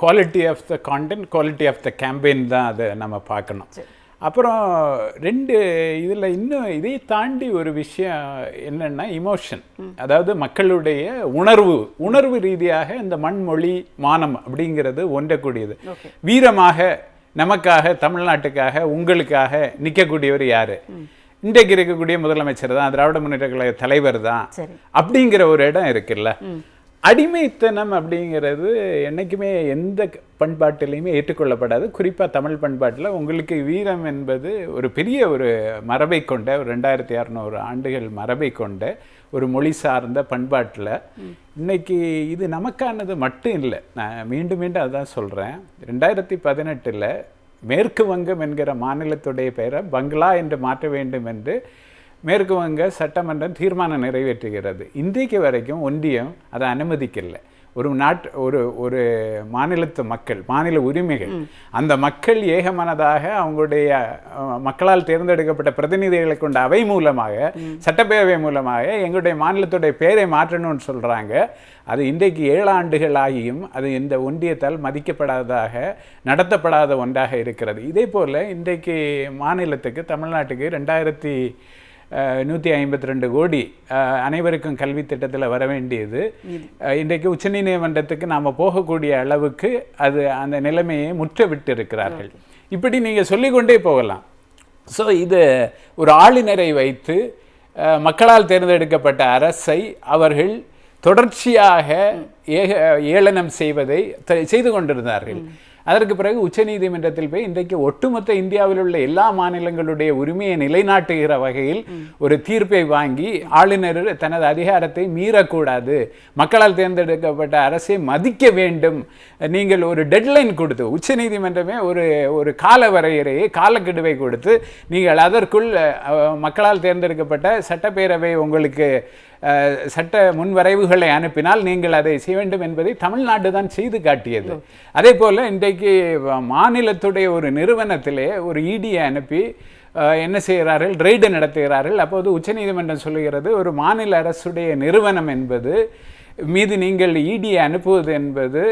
quality of the content, quality of the campaign தான் அதை நம்ம பார்க்கணும். அப்புறம் இதில் இன்னும் இதை தாண்டி ஒரு விஷயம் என்னென்னா இமோஷன், அதாவது மக்களுடைய உணர்வு ரீதியாக இந்த மண்மொழி மானம் அப்படிங்கிறது ஒன்றக்கூடியது. வீரமாக நமக்காக, தமிழ்நாட்டுக்காக, உங்களுக்காக நிற்கக்கூடியவர் யாரு? இன்றைக்கு இருக்கக்கூடிய முதலமைச்சர் தான், திராவிட முன்னேற்ற கழக தலைவர் தான் அப்படிங்கிற ஒரு இடம் இருக்குல்ல. அடிமைத்தனம் அப்படிங்கிறது என்றைக்குமே எந்த பண்பாட்டிலையுமே ஏற்றுக்கொள்ளப்படாது. குறிப்பாக தமிழ் பண்பாட்டில் உங்களுக்கு வீரம் என்பது ஒரு பெரிய ஒரு மரபை கொண்ட, ஒரு 2600 ஆண்டுகள் மரபை கொண்ட ஒரு மொழி சார்ந்த பண்பாட்டில் இன்னைக்கு இது நமக்கானது மட்டும் இல்லை. நான் மீண்டும் அதான் சொல்கிறேன். 2018 மேற்கு வங்கம் என்கிற மாநிலத்துடைய பெயரை பங்களா என்று மாற்ற வேண்டும் என்று மேற்கு வங்க சட்டமன்றம் தீர்மானம் நிறைவேற்றுகிறது. இன்றைக்கு வரைக்கும் ஒன்றியம் அதை அனுமதிக்கலை. ஒரு மாநிலத்து மக்கள், மாநில உரிமைகள், அந்த மக்கள் ஏகமனதாக அவங்களுடைய மக்களால் தேர்ந்தெடுக்கப்பட்ட பிரதிநிதிகளை கொண்ட அவை மூலமாக, சட்டப்பேரவை மூலமாக எங்களுடைய மாநிலத்துடைய பெயரை மாற்றணும்னு சொல்கிறாங்க. அது இன்றைக்கு 7 ஆண்டுகள் ஆகியும் அது இந்த ஒன்றியத்தால் மதிக்கப்படாததாக, நடத்தப்படாத ஒன்றாக இருக்கிறது. இதே போல் இன்றைக்கு மாநிலத்துக்கு, தமிழ்நாட்டுக்கு 2152 கோடி அனைவருக்கும் கல்வி திட்டத்தில் வர வேண்டியது இன்றைக்கு உச்சநீதிமன்றத்துக்கு நாம் போகக்கூடிய அளவுக்கு அது அந்த நிலைமையை முற்றவிட்டு இருக்கிறார்கள். இப்படி நீங்கள் சொல்லிக்கொண்டே போகலாம். ஸோ இது ஒரு ஆளுநரை வைத்து மக்களால் தேர்ந்தெடுக்கப்பட்ட அரசை அவர்கள் தொடர்ச்சியாக ஏளனம் செய்து கொண்டிருந்தார்கள். அதற்கு பிறகு உச்சநீதிமன்றத்தில் போய் இன்றைக்கு ஒட்டுமொத்த இந்தியாவில் உள்ள எல்லா மாநிலங்களுடைய உரிமையை நிலைநாட்டுகிற வகையில் ஒரு தீர்ப்பை வாங்கி ஆளுநர் தனது அதிகாரத்தை மீறக்கூடாது, மக்களால் தேர்ந்தெடுக்கப்பட்ட அரசை மதிக்க வேண்டும், நீங்கள் ஒரு டெட்லைன் கொடுத்து, உச்சநீதிமன்றமே ஒரு கால வரையறையை, காலக்கெடுவை கொடுத்து, நீங்கள் அதற்குள் மக்களால் தேர்ந்தெடுக்கப்பட்ட சட்டப்பேரவை உங்களுக்கு சட்ட முன்வரைவுகளை அனுப்பினால் நீங்கள் அதை செய்ய வேண்டும் என்பதை தமிழ்நாடு தான் செய்து காட்டியது. அதே போல் இன்றைக்கு மாநிலத்துடைய ஒரு நிறுவனத்திலே ஒரு இடியை அனுப்பி என்ன செய்கிறார்கள், ரெய்டு நடத்துகிறார்கள். அப்போது உச்சநீதிமன்றம் சொல்லுகிறது, ஒரு மாநில அரசுடைய நிறுவனம் என்பது மீது நீங்கள் இடியை அனுப்புவது என்பது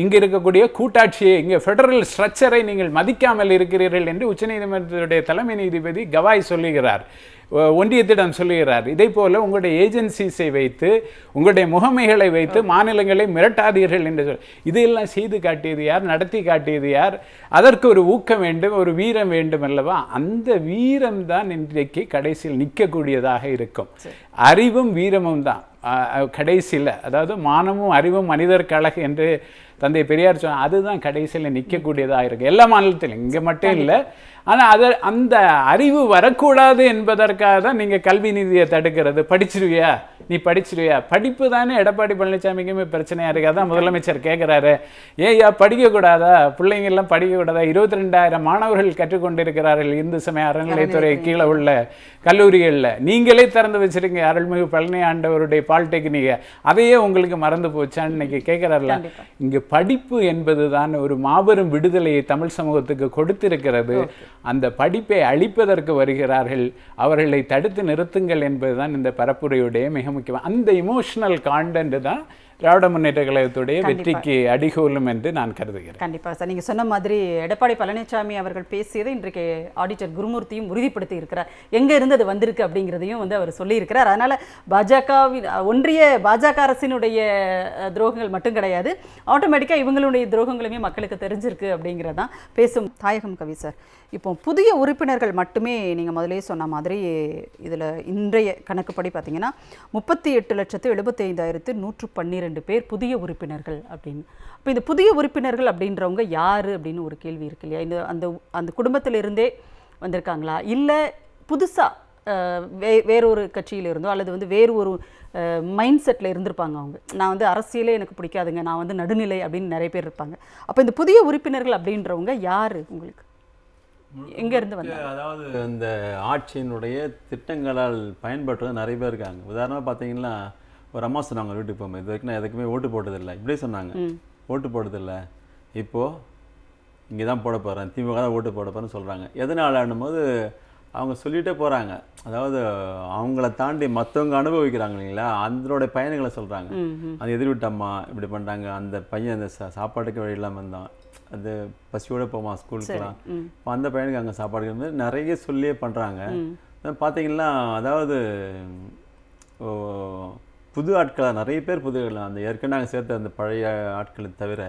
இங்கே இருக்கக்கூடிய கூட்டாட்சியை, இங்கே ஃபெடரல் ஸ்ட்ரக்சரை நீங்கள் மதிக்காமல் இருக்கிறீர்கள் என்று உச்சநீதிமன்றத்துடைய தலைமை நீதிபதி கவாய் சொல்லுகிறார், ஒன்றியத்திடம் சொல்லுகிறார். இதே போல் உங்களுடைய ஏஜென்சிஸை வைத்து, உங்களுடைய முகமைகளை வைத்து மாநிலங்களை மிரட்டாதீர்கள் என்று இதையெல்லாம் செய்து காட்டியது யார், நடத்தி காட்டியது யார்? அதற்கு ஒரு ஊக்கம் வேண்டும், ஒரு வீரம் வேண்டும் அல்லவா? அந்த வீரம் தான் இன்றைக்கு கடைசியில் நிற்கக்கூடியதாக இருக்கும். அறிவும் வீரமும் தான் கடைசியில், அதாவது மானமும் அறிவும் மனிதருக்கு அழகு என்று தந்தை பெரியார் சொன்ன, அதுதான் கடைசியில் நிற்கக்கூடியதாக இருக்குது எல்லா மாநிலத்திலும், இங்கே மட்டும் இல்லை. ஆனால் அந்த அறிவு வரக்கூடாது என்பதற்காக தான் நீங்கள் கல்வி நிதியை தடுக்கிறது. படிச்சிருவியா, நீ படிச்சிருவியா? படிப்பு தானே எடப்பாடி பழனிசாமிக்குமே பிரச்சனையாக இருக்குது. அதான் முதலமைச்சர் கேட்குறாரு, ஏய்யா படிக்கக்கூடாதா, பிள்ளைங்கள்லாம் படிக்கக்கூடாதா? 22,000 மாணவர்கள் கற்றுக்கொண்டிருக்கிறார்கள் இந்து சமய அறநிலையத்துறை கீழே உள்ள கல்லூரிகளில். நீங்களே திறந்து வச்சுருங்க அருள்மிகு பழனி ஆண்டவருடைய பாலிடெக்னிக்கை, அதையே உங்களுக்கு மறந்து போச்சான்னு இன்னைக்கு கேட்குறாருல. இங்கே படிப்பு என்பது தான் ஒரு மாபெரும் விடுதலையை தமிழ் சமூகத்துக்கு கொடுத்திருக்கிறது. அந்த படிப்பை அழிப்பதற்கு வருகிறார்கள், அவர்களை தடுத்து நிறுத்துங்கள் என்பதுதான் இந்த பரப்புரையுடைய மிக முக்கியம். அந்த இமோஷனல் கான்டென்ட் தான் திராவிட முன்னேற்ற கழகத்துடைய வெற்றிக்கு அடிகோலும் என்று நான் கருதுகிறேன். கண்டிப்பாக சார், நீங்கள் சொன்ன மாதிரி எடப்பாடி பழனிசாமி அவர்கள் பேசியதை இன்றைக்கு ஆடிட்டர் குருமூர்த்தியும் உறுதிப்படுத்தி இருக்கிறார். எங்கே இருந்து அது வந்திருக்கு அப்படிங்கிறதையும் அவர் சொல்லியிருக்கிறார். அதனால் ஒன்றிய பாஜக அரசினுடைய துரோகங்கள் மட்டும் கிடையாது, ஆட்டோமேட்டிக்காக இவங்களுடைய துரோகங்களுமே மக்களுக்கு தெரிஞ்சிருக்கு அப்படிங்கிறதான் பேசும் தாயகம் கவி சார். இப்போ புதிய உறுப்பினர்கள் மட்டுமே நீங்கள் முதலே சொன்ன மாதிரி இதில் இன்றைய கணக்குப்படி பார்த்தீங்கன்னா 38,75,112 பேர் புதிய உறுப்பினர்கள் அப்படின்னு. அப்போ இந்த புதிய உறுப்பினர்கள் அப்படின்றவங்க யார் அப்படின்னு ஒரு கேள்வி இருக்கு இல்லையா? இந்த அந்த குடும்பத்திலிருந்தே வந்திருக்காங்களா, இல்லை புதுசாக வேறொரு கட்சியில் இருந்தோ அல்லது வேறு ஒரு மைண்ட் செட்டில் இருந்திருப்பாங்க அவங்க, நான் அரசியலே எனக்கு பிடிக்காதுங்க, நான் நடுநிலை அப்படின்னு நிறைய பேர் இருப்பாங்க. அப்போ இந்த புதிய உறுப்பினர்கள் அப்படின்றவங்க யார், உங்களுக்கு எங்கேருந்து வந்தாங்க? அதாவது இந்த ஆட்சியினுடைய திட்டங்களால் பயன்படுறது நிறைய பேர் இருக்காங்க. உதாரணமாக பார்த்தீங்கன்னா, ஒரு அம்மா சொன்னாங்க வீட்டுக்கு போகும்போது, இது வரைக்கும் நான் எதுக்குமே ஓட்டு போட்டதில்லை, இப்படியே சொன்னாங்க, ஓட்டு போட்டதில்லை, இப்போது இங்கே தான் போட போகிறேன், திமுக தான் ஓட்டு போட போகிறேன்னு சொல்கிறாங்க. எதனாலன்னும் போது அவங்க சொல்லிகிட்டே போகிறாங்க. அதாவது அவங்கள தாண்டி மற்றவங்க அனுபவிக்கிறாங்க இல்லைங்களா, அதனுடைய பயணங்களை சொல்கிறாங்க. அது எதிர்விட்ட அம்மா இப்படி பண்ணுறாங்க, அந்த பையன் அந்த சாப்பாட்டுக்கு வழி இல்லாமல் இருந்தான், அது பசியோடு போவான் ஸ்கூலுக்குலாம், இப்போ அந்த பையனுக்கு அங்கே சாப்பாடு வந்து நிறைய சொல்லியே பண்ணுறாங்க. பார்த்தீங்கன்னா அதாவது புது ஆட்களாக நிறைய பேர் அந்த ஏற்கனவே நாங்கள் சேர்த்த அந்த பழைய ஆட்களை தவிர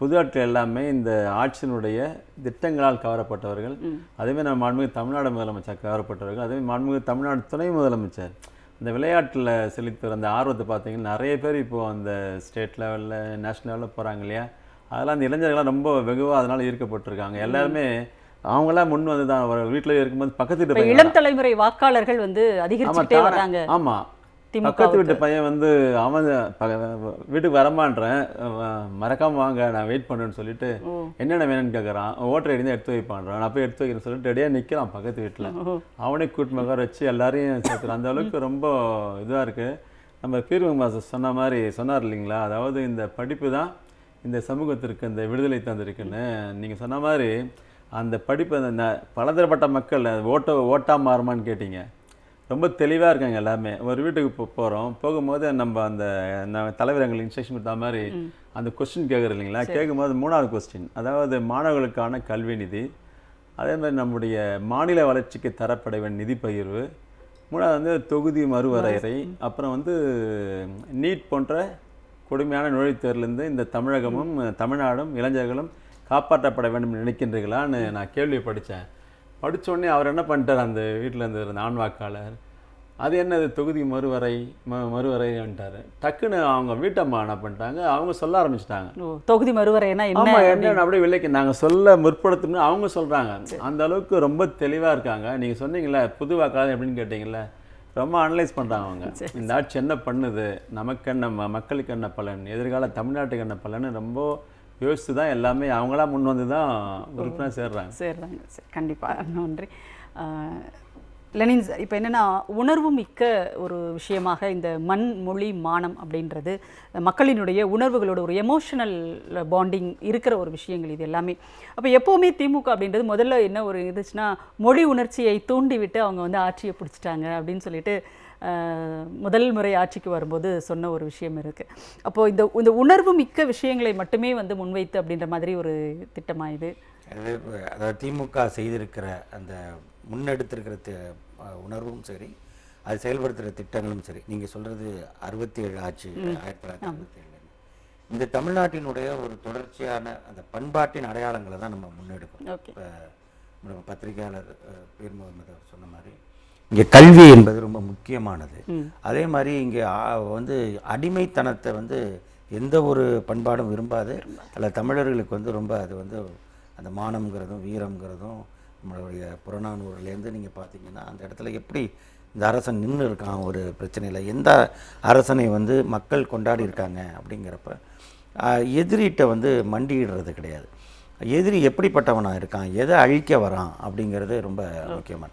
புது ஆட்கள் எல்லாமே இந்த ஆட்சியினுடைய திட்டங்களால் கவரப்பட்டவர்கள். அதேமாதிரி நம்ம மாண்புமிகு தமிழ்நாடு முதலமைச்சர் கவரப்பட்டவர்கள், அதேமாதிரி மாண்புமிகு தமிழ்நாடு துணை முதலமைச்சர் இந்த விளையாட்டில் செலுத்துகிற அந்த ஆர்வத்தை பார்த்தீங்கன்னா நிறைய பேர் இப்போது அந்த ஸ்டேட் லெவலில் நேஷ்னல் லெவலில் போகிறாங்க இல்லையா, அதெல்லாம் அந்த இளைஞர்கள்லாம் ரொம்ப வெகுவாக அதனால் ஈர்க்கப்பட்டிருக்காங்க. எல்லாருமே அவங்களாம் முன் வந்து தான் வீட்டில் இருக்கும்போது பக்கத்து இளம் தலைமுறை வாக்காளர்கள் அதிகரிச்சுட்டே வராங்க. ஆமாம், பக்கத்து வீட்டு பையன் அவன் வீட்டுக்கு வரமான்றேன், மறக்காமல் வாங்க நான் வெயிட் பண்ணுறேன்னு சொல்லிட்டு என்னென்ன வேணும்னு கேட்குறான், ஓட்டர் ஐடி தான் எடுத்து வைப்பான்றான், நான் போய் எடுத்து வைக்கிறேன்னு சொல்லிட்டு ரெடியாக நிற்கிறான் பக்கத்து வீட்டில், அவனே கூட்டு மகார வச்சு எல்லாரையும் சேர்த்துறான். அந்த அளவுக்கு ரொம்ப இதாக இருக்குது. நம்ம பீர்வங்க மாஸ்டர் சொன்ன மாதிரி சொன்னார் இல்லைங்களா, அதாவது இந்த படிப்பு தான் இந்த சமூகத்திற்கு இந்த விடுதலை தந்திருக்குன்னு. நீங்கள் சொன்ன மாதிரி அந்த படிப்பு அந்த பலதரப்பட்ட மக்கள் ஓட்டா மாறுமான்னு கேட்டீங்க. ரொம்ப தெளிவாக இருக்காங்க எல்லாமே. ஒரு வீட்டுக்கு போகிறோம், போகும்போது நம்ம அந்த தலைவர் எங்களுக்கு இன்ஸ்ட்ரக்ஷன் கொடுத்த மாதிரி அந்த கொஸ்டின் கேட்குறது இல்லைங்களா, கேட்கும்போது 3வது கொஸ்டின், அதாவது மாணவர்களுக்கான கல்வி நிதி, அதே மாதிரி நம்முடைய மாநில வளர்ச்சிக்கு தரப்பட வேண்டிய நிதி பகிர்வு, 3வது வந்து தொகுதி மறுவரையறை, அப்புறம் வந்து நீட் போன்ற கொடுமையான நுழைவுத்தேர்விலிருந்து இந்த தமிழகமும் தமிழ்நாடும் இளைஞர்களும் காப்பாற்றப்பட வேண்டும் நினைக்கின்றீர்களான்னு நான் கேள்வி படித்தேன். படித்தோடனே அவர் என்ன பண்ணிட்டார், அந்த வீட்டில் இருந்த ஆண் வாக்காளர், அது என்னது தொகுதி மறுவரைன்ட்டார். டக்குன்னு அவங்க வீட்டம்மா என்ன பண்ணிட்டாங்க, அவங்க சொல்ல ஆரம்பிச்சிட்டாங்க தொகுதி மறுவரைனா என்ன என்னன்னு அப்படியே விலைக்கு நாங்கள் சொல்ல முற்படுத்தணும்னு அவங்க சொல்கிறாங்க. அந்த அளவுக்கு ரொம்ப தெளிவாக இருக்காங்க. நீங்கள் சொன்னீங்களே புது வாக்காளர் எப்படின்னு கேட்டிங்களே, ரொம்ப அனலைஸ் பண்ணுறாங்க அவங்க. இந்த ஆட்சி என்ன பண்ணுது, நமக்கு என்ன, மக்களுக்கு என்ன பலன், எதிர்கால தமிழ்நாட்டுக்கு என்ன பலன்னு ரொம்ப யோசித்து தான் எல்லாமே அவங்களா முன் வந்து தான் உறுப்பினர் சேர்றாங்க. சரி, கண்டிப்பாக நன்றி. லெனின் சார், இப்போ என்னென்னா உணர்வு மிக்க ஒரு விஷயமாக இந்த மண் மொழி மானம் அப்படின்றது மக்களினுடைய உணர்வுகளோட ஒரு எமோஷனல் பாண்டிங் இருக்கிற ஒரு விஷயங்கள் இது எல்லாமே. அப்போ எப்போவுமே திமுக அப்படின்றது முதல்ல என்ன ஒரு இருந்துச்சுன்னா, மொழி உணர்ச்சியை தூண்டிவிட்டு அவங்க வந்து ஆட்சியை பிடிச்சிட்டாங்க அப்படின்னு சொல்லிட்டு முதல் முறை ஆட்சிக்கு வரும்போது சொன்ன ஒரு விஷயம் இருக்குது. அப்போது இந்த உணர்வு மிக்க விஷயங்களை மட்டுமே வந்து முன்வைத்து அப்படின்ற மாதிரி ஒரு திட்டமாக இது. அதாவது திமுக செய்திருக்கிற அந்த முன்னெடுத்திருக்கிற உணர்வும் சரி, அது செயல்படுத்துகிற திட்டங்களும் சரி. நீங்கள் சொல்கிறது 67 ஆட்சி, 1967. இந்த தமிழ்நாட்டினுடைய ஒரு தொடர்ச்சியான அந்த பண்பாட்டின் அடையாளங்களை தான் நம்ம முன்னெடுக்கணும். இப்போ நம்ம பத்திரிகையாளர் பீர் முகமது சொன்ன மாதிரி இங்கே கல்வி என்பது ரொம்ப முக்கியமானது. அதே மாதிரி இங்கே வந்து அடிமைத்தனத்தை வந்து எந்த ஒரு பண்பாடும் விரும்பாது. அதில் தமிழர்களுக்கு வந்து ரொம்ப அது வந்து அந்த மானம்ங்கிறதும் வீரம்ங்கிறதும் நம்மளுடைய புறநானூறுலேருந்து நீங்கள் பார்த்தீங்கன்னா அந்த இடத்துல எப்படி இந்த அரசன் நின்று இருக்கான் ஒரு பிரச்சனையில், எந்த அரசனை வந்து மக்கள் கொண்டாடி இருக்காங்க அப்படிங்கிறப்ப எதிரிகிட்ட வந்து மண்டியிடுறது கிடையாது. எதிரி எப்படிப்பட்டவனாக இருக்கான், எதை அழிக்க வரான் அப்படிங்கிறது ரொம்ப முக்கியமான.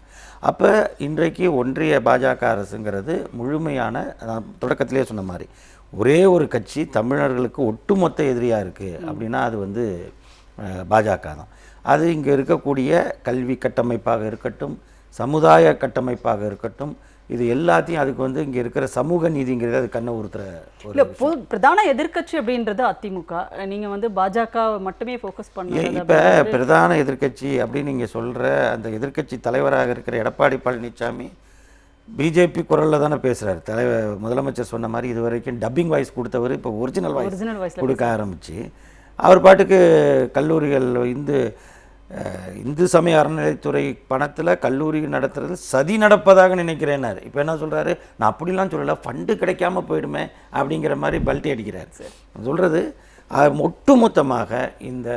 அப்போ இன்றைக்கு ஒன்றிய பாஜக அரசுங்கிறது முழுமையான, நான் தொடக்கத்திலே சொன்ன மாதிரி ஒரே ஒரு கட்சி தமிழர்களுக்கு ஒட்டுமொத்த எதிரியாக இருக்குது அப்படின்னா அது வந்து பாஜக தான். அது இங்கே இருக்கக்கூடிய கல்வி கட்டமைப்பாக இருக்கட்டும், சமுதாய கட்டமைப்பாக இருக்கட்டும், இது எல்லாத்தையும் அதுக்கு வந்து இங்கே இருக்கிற சமூக நீதிங்கிறது அது கண்ணை உறுத்துற இல்லை. பிரதான எதிர்க்கட்சி அப்படின்றது அதிமுக. நீங்கள் வந்து பாஜக மட்டுமே ஃபோக்கஸ் பண்ண. இப்போ பிரதான எதிர்க்கட்சி அப்படின்னு நீங்கள் சொல்கிற அந்த எதிர்க்கட்சி தலைவராக இருக்கிற எடப்பாடி பழனிசாமி பிஜேபி குரலில் தானே பேசுகிறார். முதலமைச்சர் சொன்ன மாதிரி இது வரைக்கும் டப்பிங் வாய்ஸ் கொடுத்தவர் இப்போ ஒரிஜினல் வாய்ஸ் கொடுக்க ஆரம்பித்து அவர் பாட்டுக்கு கல்லூரிகள் இந்து சமய அறநிலைத்துறை பணத்தில் கல்லூரி நடத்துறது சதி நடப்பதாக நினைக்கிறேன்னாரு. இப்போ என்ன சொல்கிறாரு, நான் அப்படிலாம் சொல்லலை, ஃபண்டு கிடைக்காம போயிடுமே அப்படிங்கிற மாதிரி பல்ட்டி அடிக்கிறார். சொல்கிறது ஒட்டுமொத்தமாக இந்த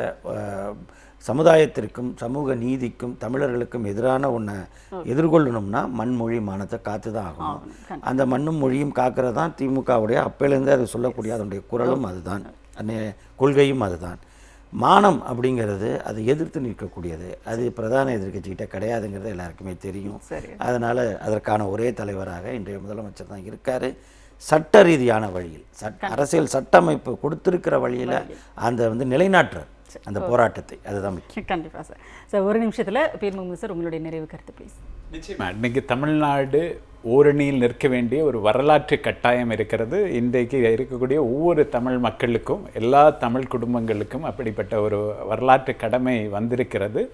சமுதாயத்திற்கும் சமூக நீதிக்கும் தமிழர்களுக்கும் எதிரான ஒன்றை எதிர்கொள்ளணும்னா மண்மொழி மானத்தை காத்து தான் ஆகணும். அந்த மண்ணும் மொழியும் காக்கிறது தான் திமுகவுடைய அப்பையிலேருந்து அது சொல்லக்கூடிய அதனுடைய குரலும் அதுதான், கொள்கையும் அதுதான். மானம் அப்படிங்கிறது அது எதிர்த்து நிற்கக்கூடியது, அது பிரதான எதிர்க்கட்சிகிட்ட கிடையாதுங்கிறது எல்லாருக்குமே தெரியும். அதனால் அதற்கான ஒரே தலைவராக இன்றைய முதலமைச்சர் தான் இருக்கார். சட்ட ரீதியான வழியில் அரசியல் சட்டமைப்பு கொடுத்துருக்கிற வழியில் அந்த வந்து நிலைநாட்டுற அந்த போராட்டத்தை, அதுதான் முக்கியம். கண்டிப்பாக சார். சார் ஒரு நிமிஷத்தில் பீர் முகமது சார் உங்களுடைய நிறைவு கருத்து ப்ளீஸ். நிச்சயமாக இன்றைக்கி தமிழ்நாடு ஓரணியில் நிற்க வேண்டிய ஒரு வரலாற்று கட்டாயம் இருக்கிறது. இன்றைக்கு இருக்கக்கூடிய ஒவ்வொரு தமிழ் மக்களுக்கும், எல்லா தமிழ் குடும்பங்களுக்கும் அப்படிப்பட்ட ஒரு வரலாற்று கடமை வந்திருக்கிறது.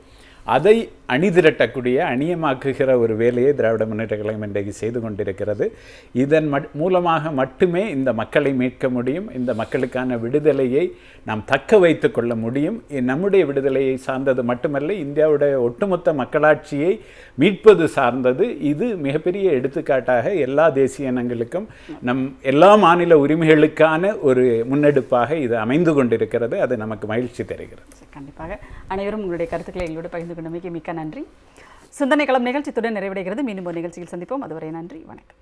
அதை அணிதிரட்டக்கூடிய, அணியமாக்குகிற ஒரு வேலையை திராவிட முன்னேற்ற கழகம் இன்றைக்கு செய்து கொண்டிருக்கிறது. இதன் மூலமாக மட்டுமே இந்த மக்களை மீட்க முடியும். இந்த மக்களுக்கான விடுதலையை நாம் தக்க வைத்து கொள்ள முடியும். நம்முடைய விடுதலையை சார்ந்தது மட்டுமல்ல, இந்தியாவுடைய ஒட்டுமொத்த மக்களாட்சியை மீட்பது சார்ந்தது. இது மிகப்பெரிய எடுத்துக்காட்டாக எல்லா தேசிய இனங்களுக்கும் நம் எல்லா மாநில உரிமைகளுக்கான ஒரு முன்னெடுப்பாக இது அமைந்து கொண்டிருக்கிறது. அது நமக்கு மகிழ்ச்சி தருகிறது. கண்டிப்பாக அனைவரும் உங்களுடைய கருத்துக்களை எங்களோட பகிர்ந்து கொண்டமைக்கு மிக்க நன்றி. சிந்தனை களம் நிகழ்ச்சித்துடன் நிறைவடைகிறது. மீண்டும் ஒரு நிகழ்ச்சியில் சந்திப்போம். அதுவரை நன்றி, வணக்கம்.